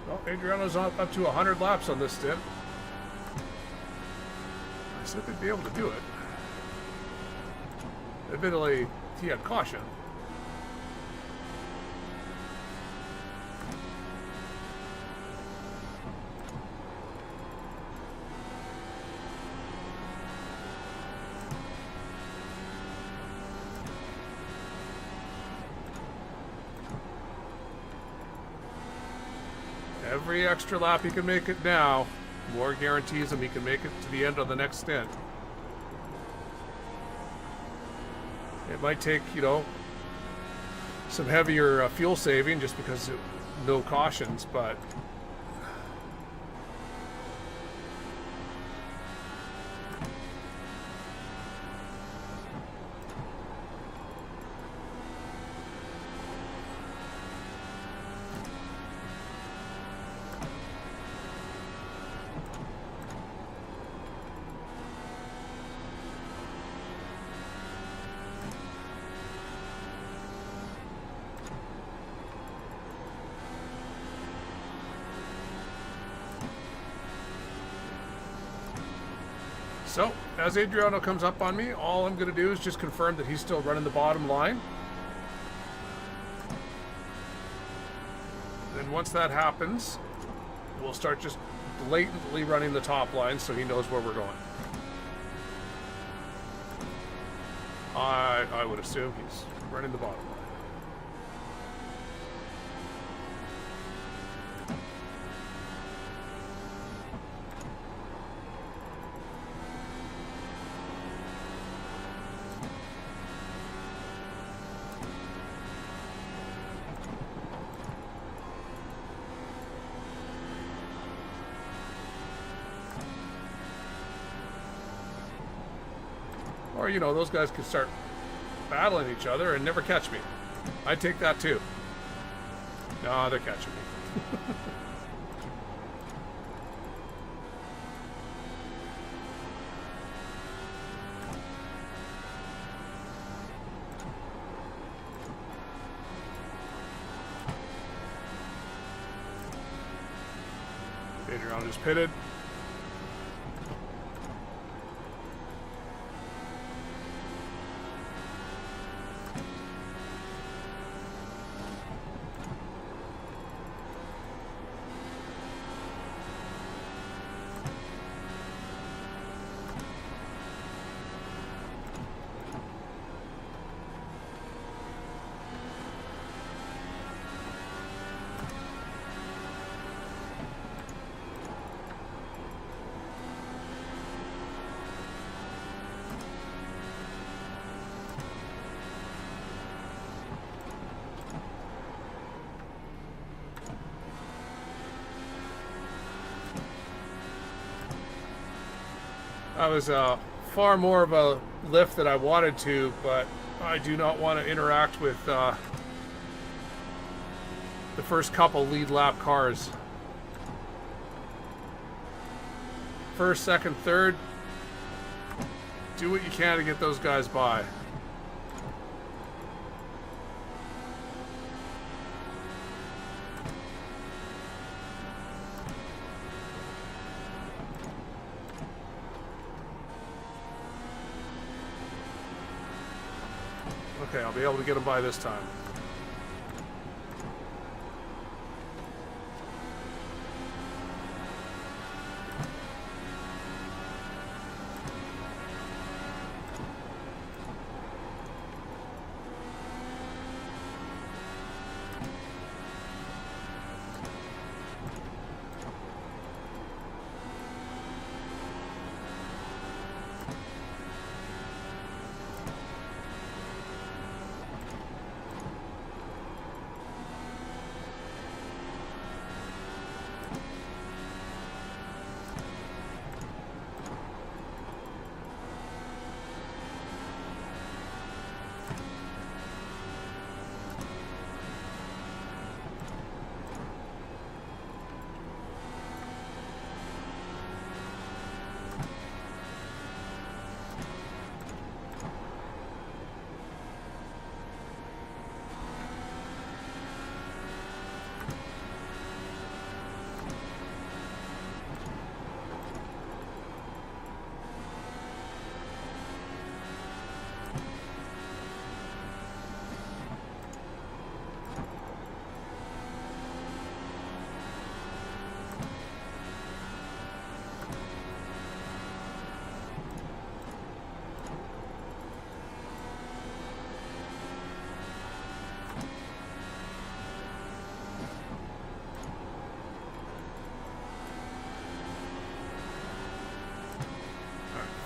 Well, Adriano's up to 100 laps on this stint. I said they'd be able to do it. Admittedly, he had caution. Every extra lap he can make it now, more guarantees him he can make it to the end of the next stint. It might take, you know, some heavier fuel saving just because of no cautions, but so, as Adriano comes up on me, all I'm going to do is just confirm that he's still running the bottom line. Then once that happens, we'll start just blatantly running the top line so he knows where we're going. I would assume he's running the bottom line. Or, you know, those guys could start battling each other and never catch me. I'd take that too. No, they're catching me. Adriano just pitted. That was far more of a lift than I wanted to, but I do not want to interact with the first couple lead lap cars. First, second, third, do what you can to get those guys by. Okay, I'll be able to get them by this time.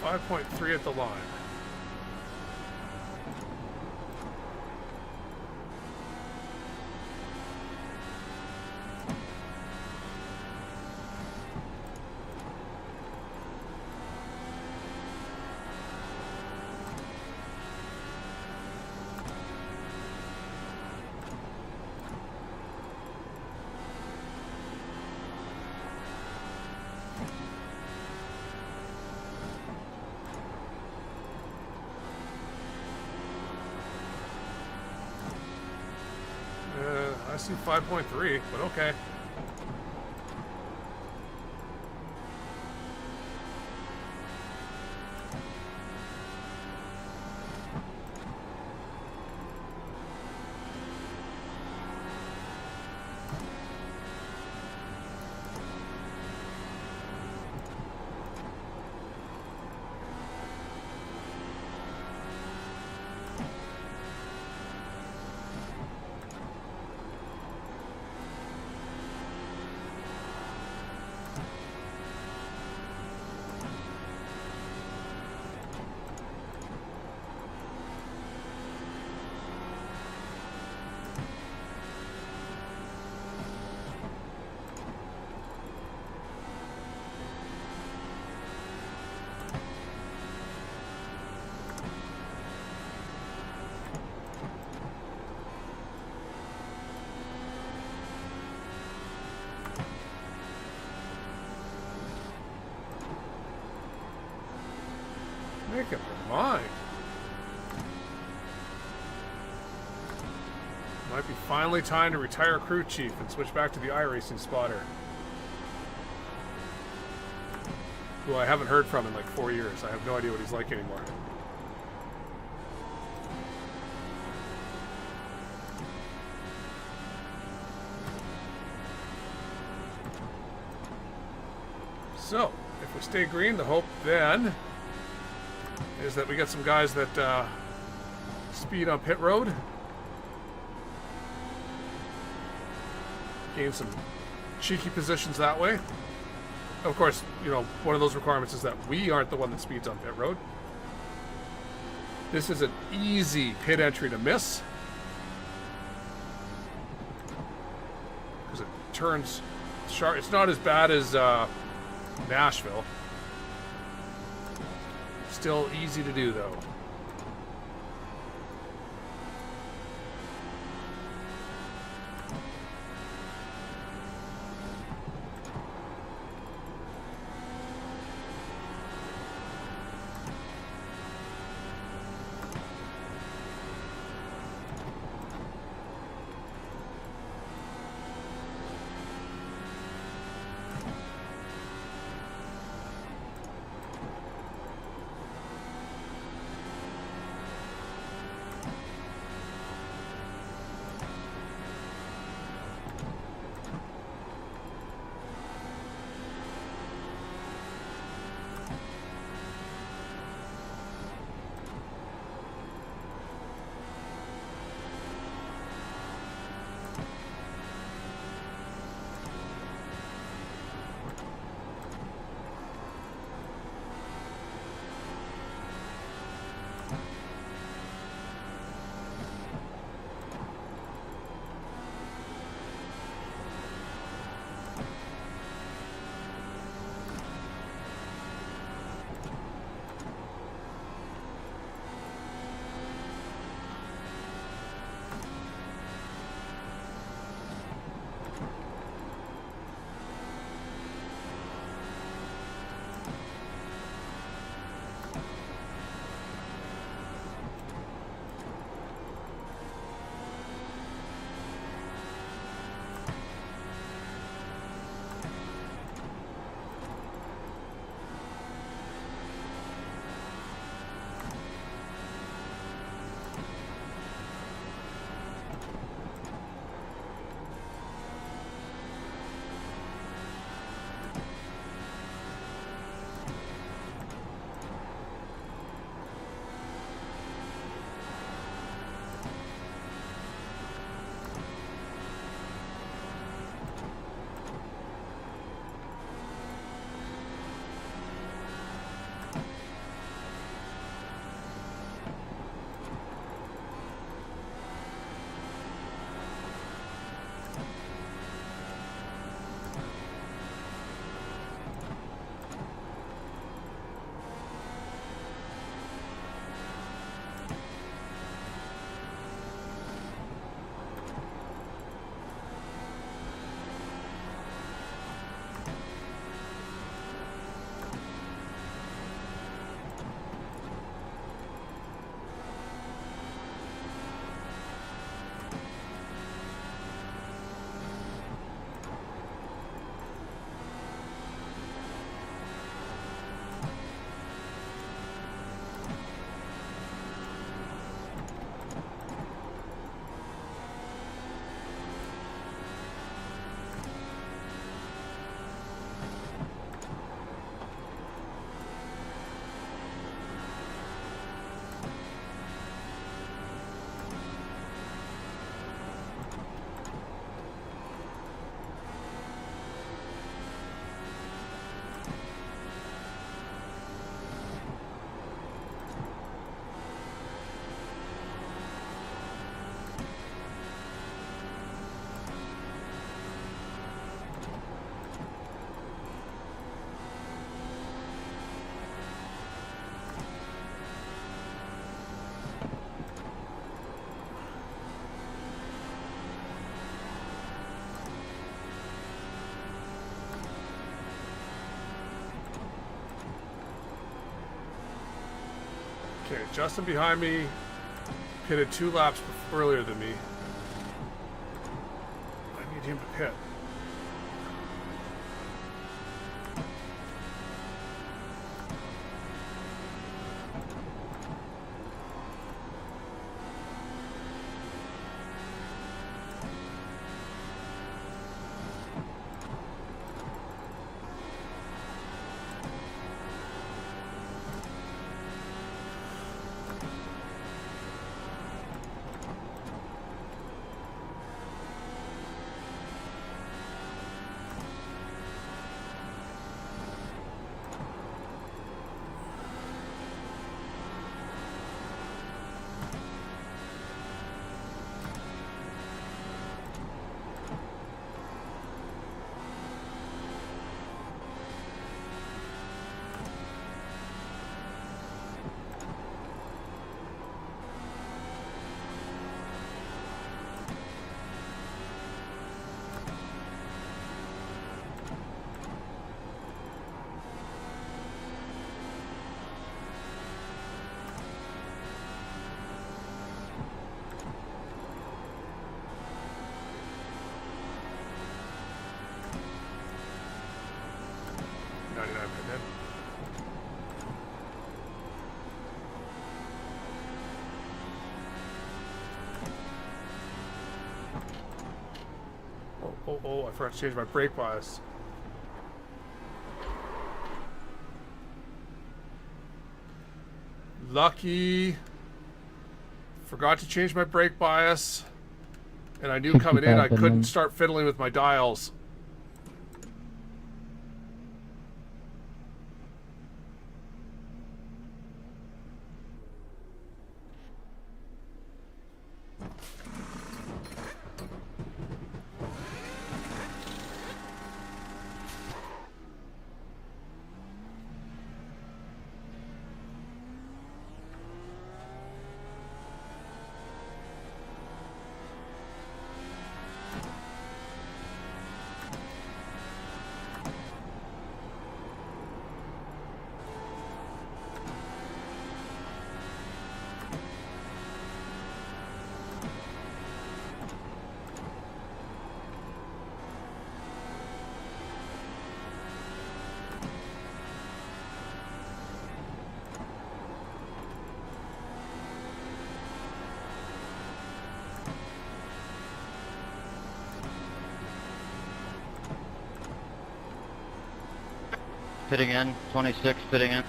5.3 at the line. I see 5.3, but okay. Make up your mind. Might be finally time to retire crew chief and switch back to the iRacing spotter, who I haven't heard from in like 4 years. I have no idea what he's like anymore. So, if we stay green, the hope then is that we get some guys that speed on pit road, gain some cheeky positions that way. Of course, you know, one of those requirements is that we aren't the one that speeds on pit road. This is an easy pit entry to miss, because it turns sharp. It's not as bad as Nashville. Still easy to do, though. Okay, Justin behind me pitted 2 laps earlier than me. I need him to pit. Oh, I forgot to change my brake bias. Lucky. Forgot to change my brake bias. And I knew coming in I couldn't start fiddling with my dials. Pitting in, 26 pitting in.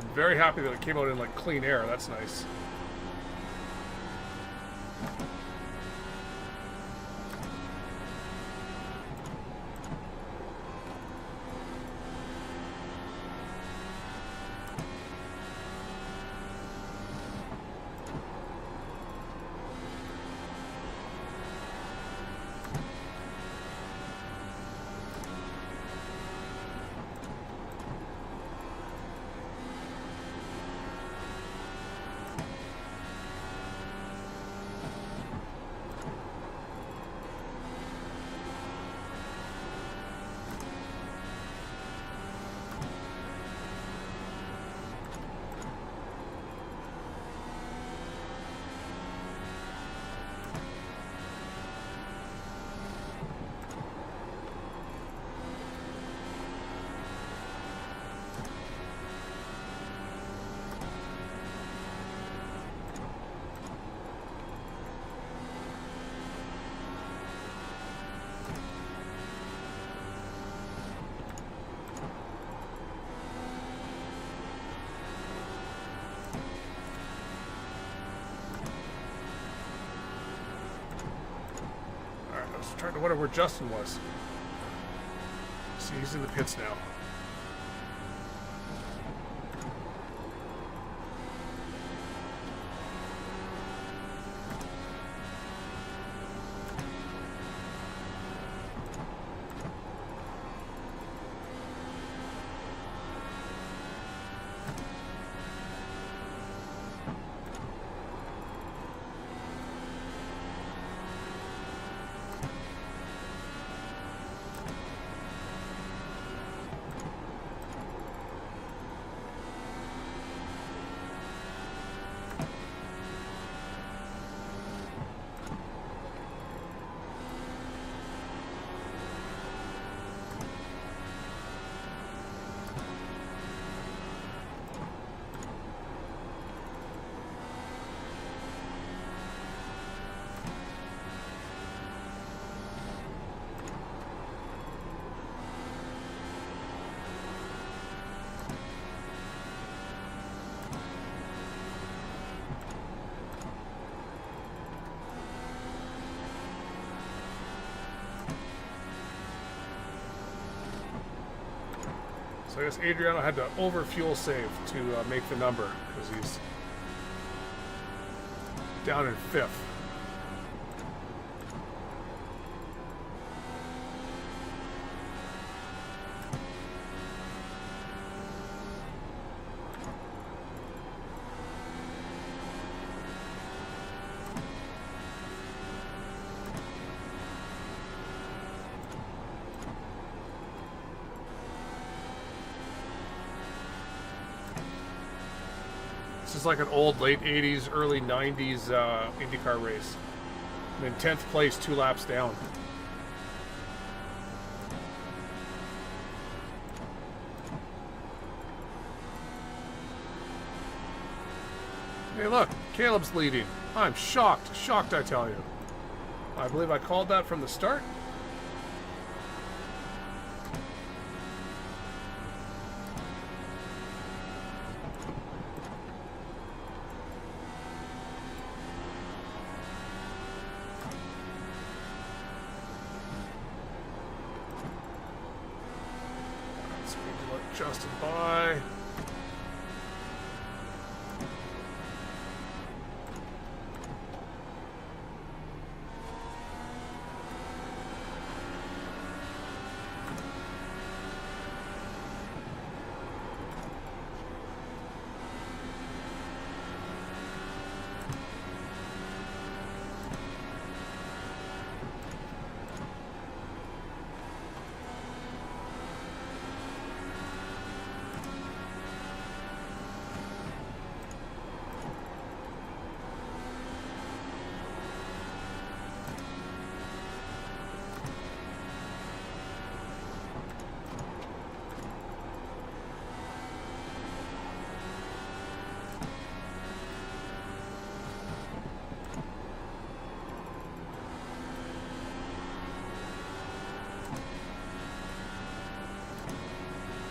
I'm very happy that it came out in like clean air. That's nice. Trying to wonder where Justin was. See, he's in the pits now. So I guess Adriano had to over-fuel save to make the number, because he's down in 5th. This is like an old late 80s, early 90s IndyCar race. I'm in 10th place, 2 laps down. Hey look, Caleb's leading. I'm shocked, shocked I tell you. I believe I called that from the start. Justin by.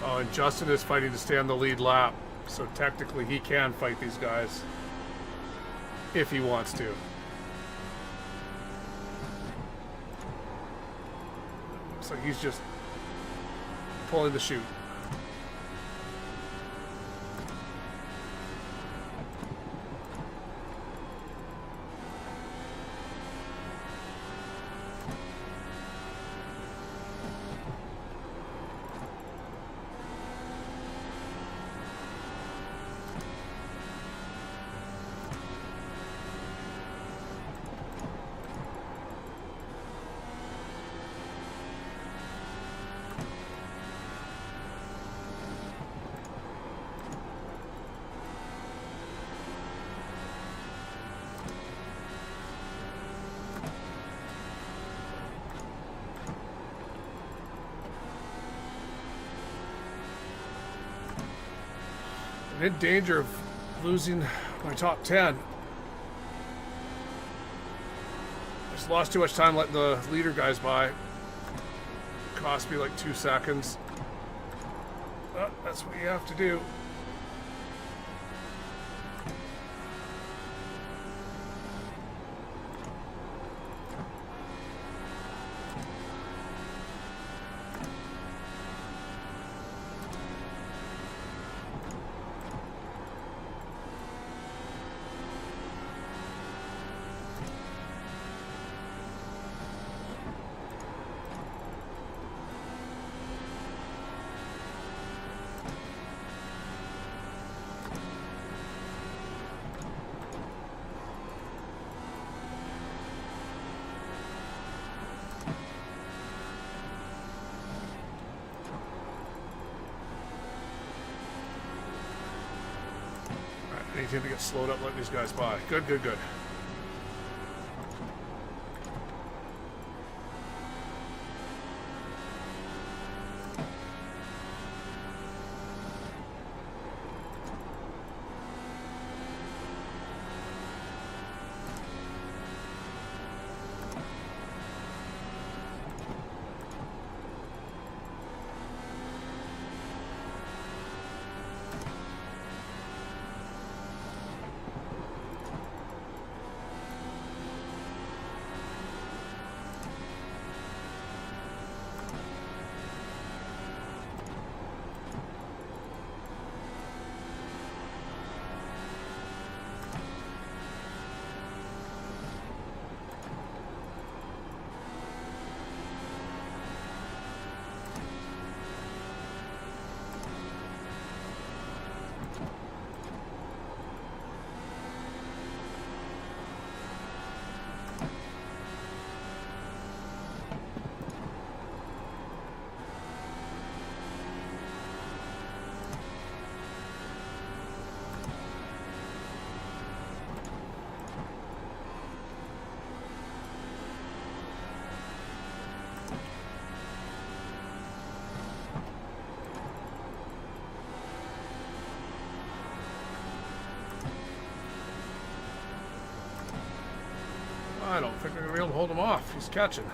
Oh, and Justin is fighting to stay on the lead lap, so technically he can fight these guys if he wants to. So he's just pulling the chute. I'm in danger of losing my top 10. Just lost too much time letting the leader guys by. Cost me like 2 seconds. But that's what you have to do. Need to get slowed up, letting these guys by. Good, good, good. I don't think we're going to be able to hold him off. He's catching.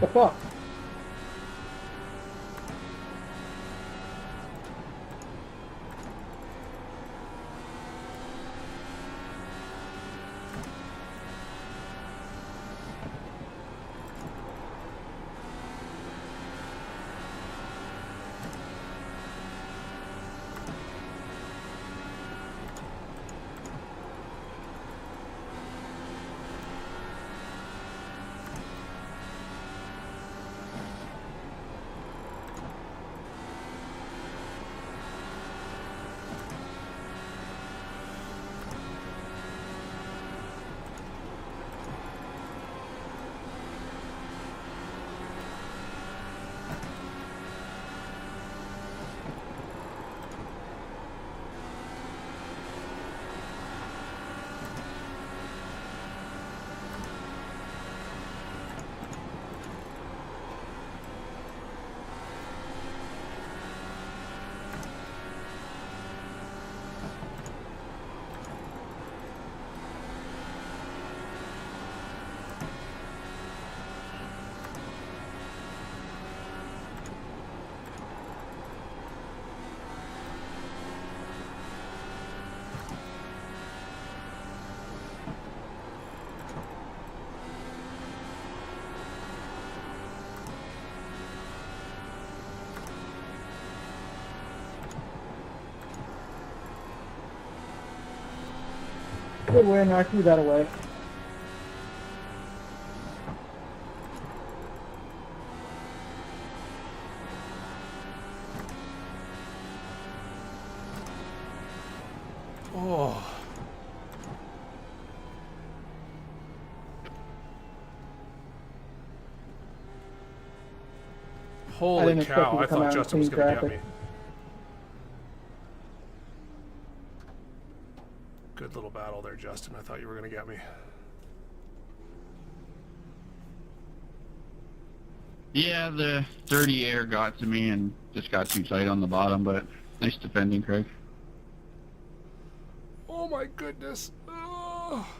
The fuck? Good win, I threw that away. Oh. Holy cow, I thought Justin was going to get me. Good little battle there, Justin. I thought you were going to get me. Yeah, the dirty air got to me and just got too tight on the bottom, but nice defending, Craig. Oh my goodness. Oh.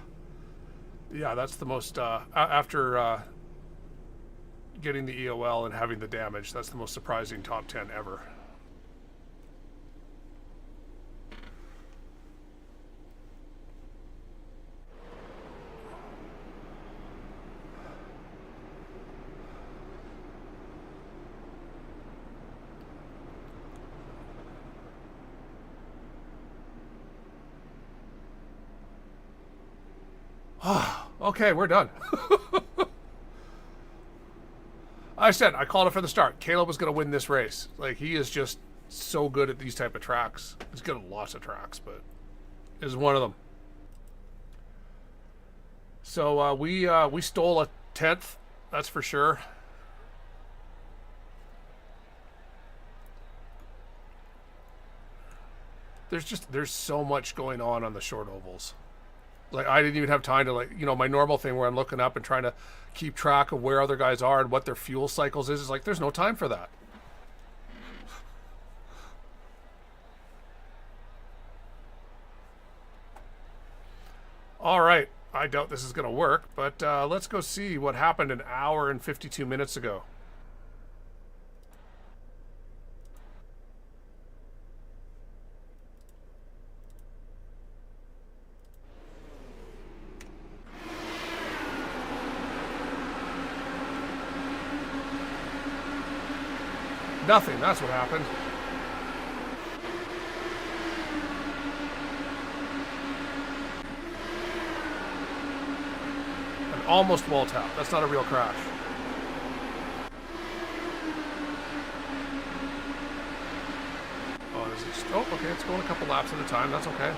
Yeah, that's the most, after getting the EOL and having the damage, that's the most surprising top 10 ever. Okay, we're done. I called it from the start. Caleb was going to win this race. Like, he is just so good at these type of tracks. He's good at lots of tracks, but this is one of them. So we stole a 10th, that's for sure. There's so much going on the short ovals. Like, I didn't even have time to, like, you know, my normal thing where I'm looking up and trying to keep track of where other guys are and what their fuel cycles is like, there's no time for that. All right. I doubt this is going to work, but let's go see what happened an hour and 52 minutes ago. Nothing, that's what happened. An almost wall tap. That's not a real crash. Oh, this is, oh, okay, it's going a couple laps at a time. That's okay.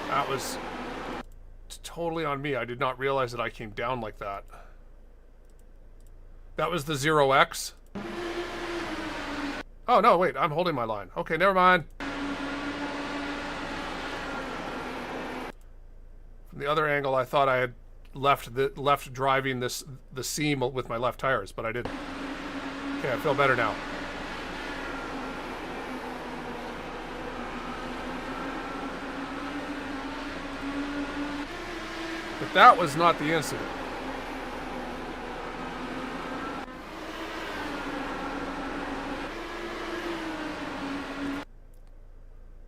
That was totally on me. I did not realize that I came down like that. That was the 0X. Oh, no, wait. I'm holding my line. Okay, never mind. From the other angle, I thought I had left driving the seam with my left tires, but I didn't. Okay, I feel better now. But that was not the incident.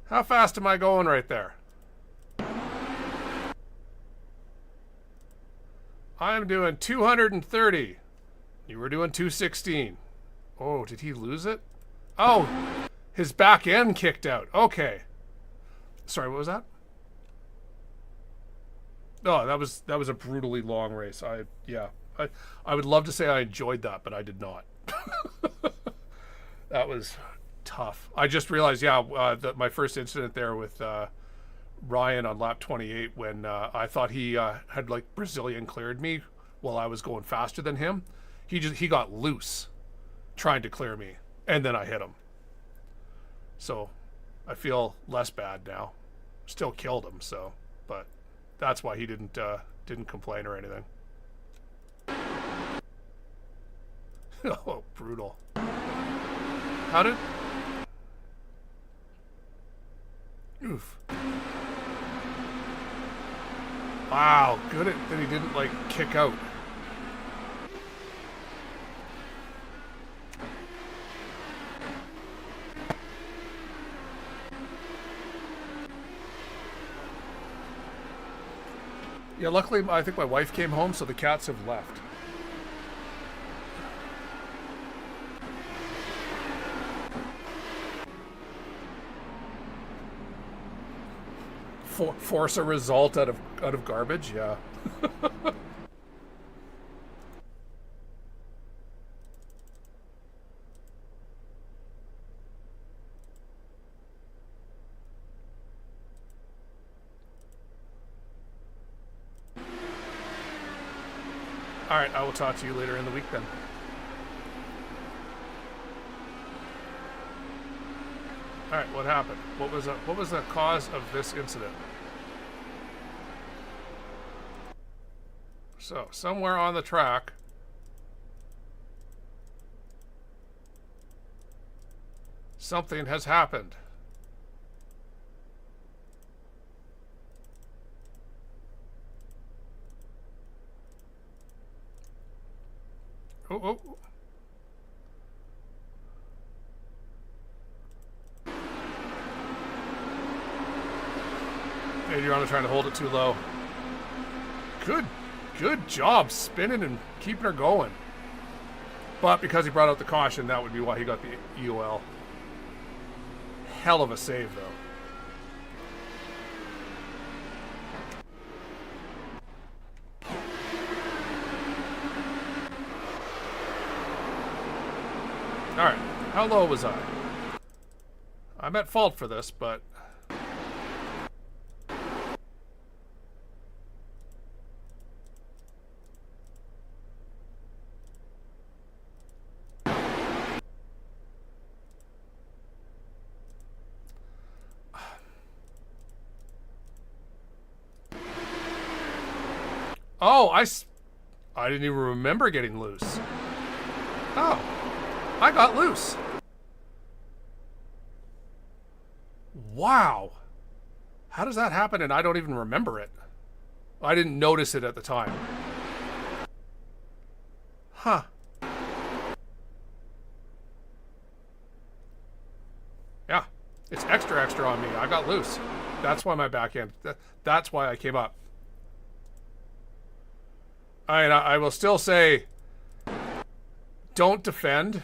How fast am I going right there? I'm doing 230. You were doing 216. Oh, did he lose it? Oh, his back end kicked out. Okay. Sorry, what was that? Oh, that was a brutally long race. I would love to say I enjoyed that, but I did not. That was tough. I just realized, that my first incident there with Ryan on lap 28 when I thought he had like Brazilian cleared me while I was going faster than him. He got loose trying to clear me, and then I hit him. So I feel less bad now. Still killed him, so, but that's why he didn't complain or anything. Oh, brutal. How did... Oof. Wow, good that he didn't, like, kick out. Yeah, luckily I think my wife came home, so the cats have left. Force a result out of garbage, yeah. All right, I will talk to you later in the week then. All right, what happened? What was the cause of this incident? So, somewhere on the track, something has happened. Oh. Hey, you're trying to hold it too low. Good job spinning and keeping her going. But because he brought out the caution, that would be why he got the EOL. Hell of a save, though. Alright, how low was I? I'm at fault for this, but... Oh, I didn't even remember getting loose. Oh, I got loose. Wow. How does that happen and I don't even remember it? I didn't notice it at the time. Huh. Yeah, it's extra on me. I got loose. That's why my back end, that's why I came up. I will still say, don't defend.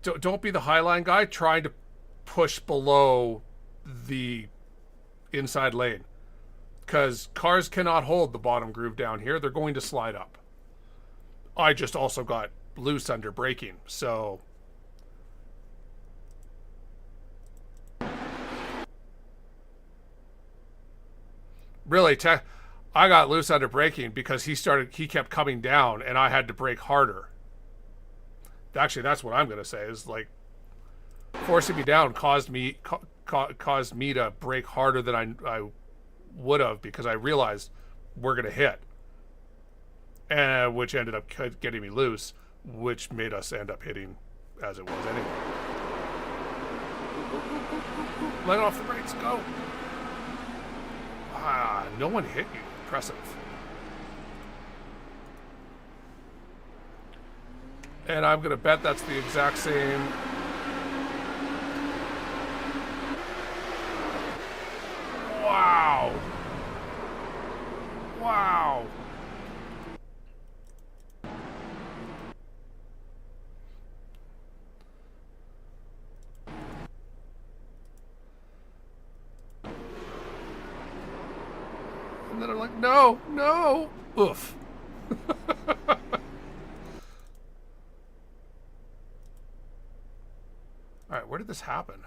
Don't be the highline guy trying to push below the inside lane. Because cars cannot hold the bottom groove down here. They're going to slide up. I just also got loose under braking, so... Really, I got loose under braking because he kept coming down and I had to brake harder. Actually, that's what I'm going to say is like forcing me down caused me to brake harder than I would have because I realized we're going to hit. And which ended up getting me loose, which made us end up hitting as it was anyway. Let off the brakes, go. Ah, no one hit you. Impressive. And I'm going to bet that's the exact same. Wow. Wow. And then I'm like, no, no. Oof. All right, where did this happen?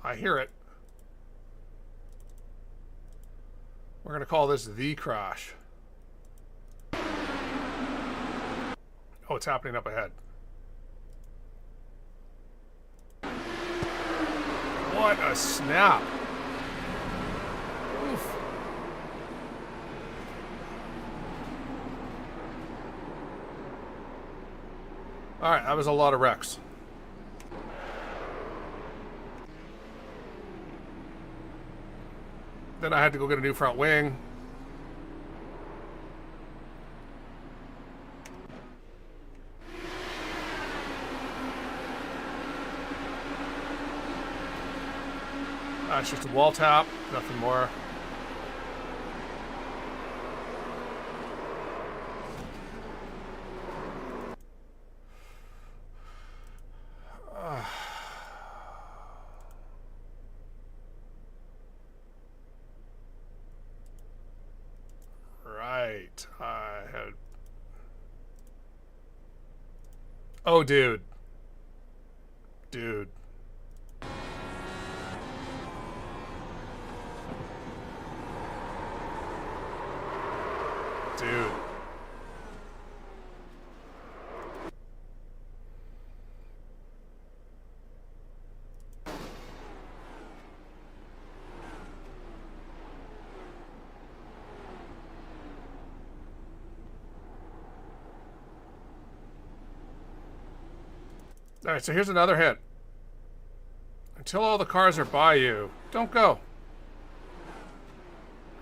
I hear it. We're going to call this the crash. Oh, it's happening up ahead. What a snap. Oof. All right, that was a lot of wrecks. Then I had to go get a new front wing. It's just a wall tap, nothing more. Right, I had... Oh, dude. Dude. Dude. All right, so here's another hint. Until all the cars are by you, don't go.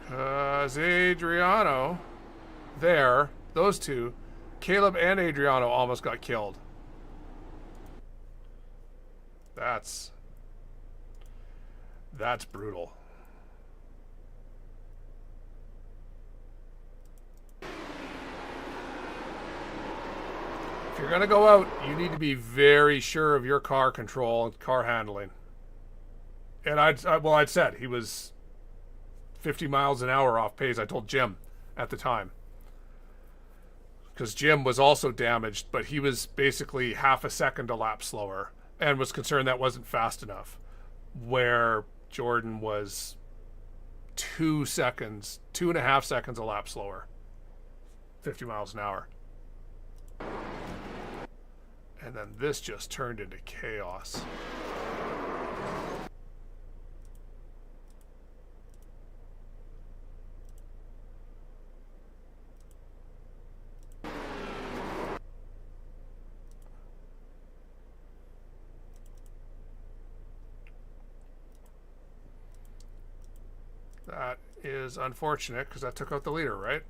Because Adriano, there, those two, Caleb and Adriano almost got killed. That's brutal. If you're going to go out, you need to be very sure of your car control and car handling. And I'd said he was 50 miles an hour off pace. I told Jim at the time. Because Jim was also damaged, but he was basically half a second a lap slower and was concerned that wasn't fast enough. Where Jordan was 2.5 seconds a lap slower. 50 miles an hour. And then this just turned into chaos. That is unfortunate because that took out the leader, right?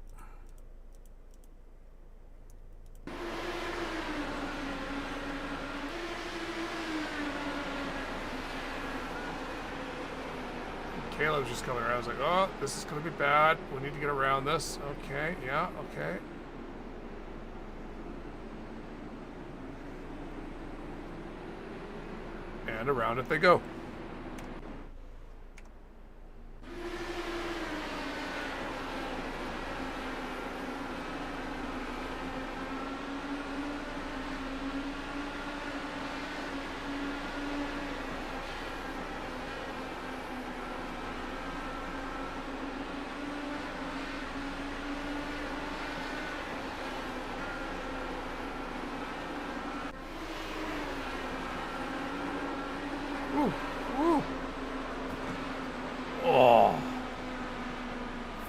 Caleb's just coming around. I was like, oh, this is going to be bad. We need to get around this. Okay, yeah, okay. And around it they go.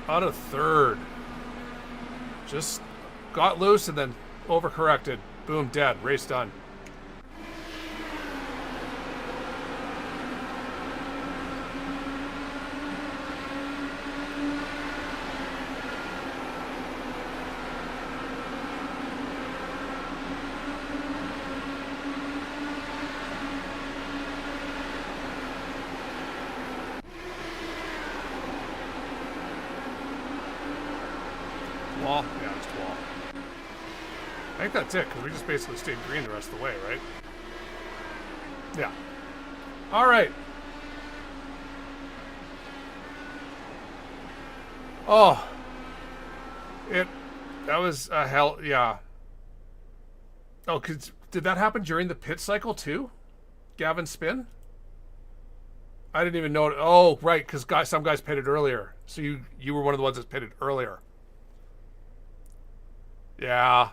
Out of third. Just got loose and then overcorrected. Boom, dead. Race done. Wall? Yeah, just wall. I think that's it, because we just basically stayed green the rest of the way, right? Yeah. All right. Oh. That was a hell, yeah. Oh, did that happen during the pit cycle too? Gavin spin? I didn't even know. Oh, right, because some guys pitted earlier. So you were one of the ones that pitted earlier. Yeah.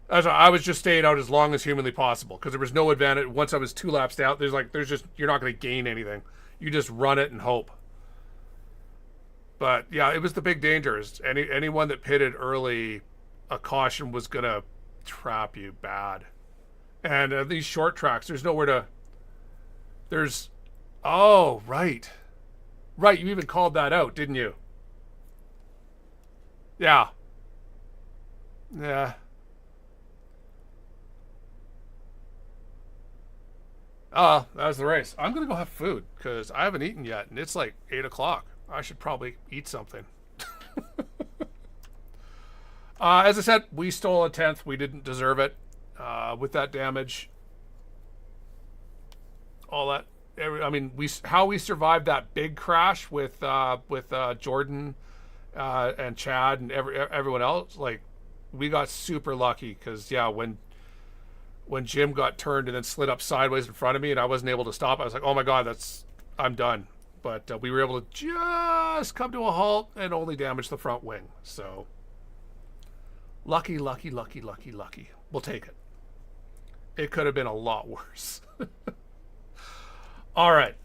I was just staying out as long as humanly possible because there was no advantage. Once I was 2 laps out, you're not going to gain anything. You just run it and hope. But yeah, it was the big dangers. Anyone that pitted early, a caution was going to trap you bad. And these short tracks, there's nowhere to... Oh, right. Right, you even called that out, didn't you? Yeah. Yeah. That was the race. I'm going to go have food because I haven't eaten yet, and it's like 8 o'clock. I should probably eat something. As I said, we stole a 10th. We didn't deserve it with that damage. All that. I mean, how we survived that big crash with Jordan and Chad and everyone else. Like, we got super lucky because, yeah, when Jim got turned and then slid up sideways in front of me and I wasn't able to stop, I was like, oh my God, I'm done. But we were able to just come to a halt and only damage the front wing. So lucky. We'll take it. It could have been a lot worse. All right.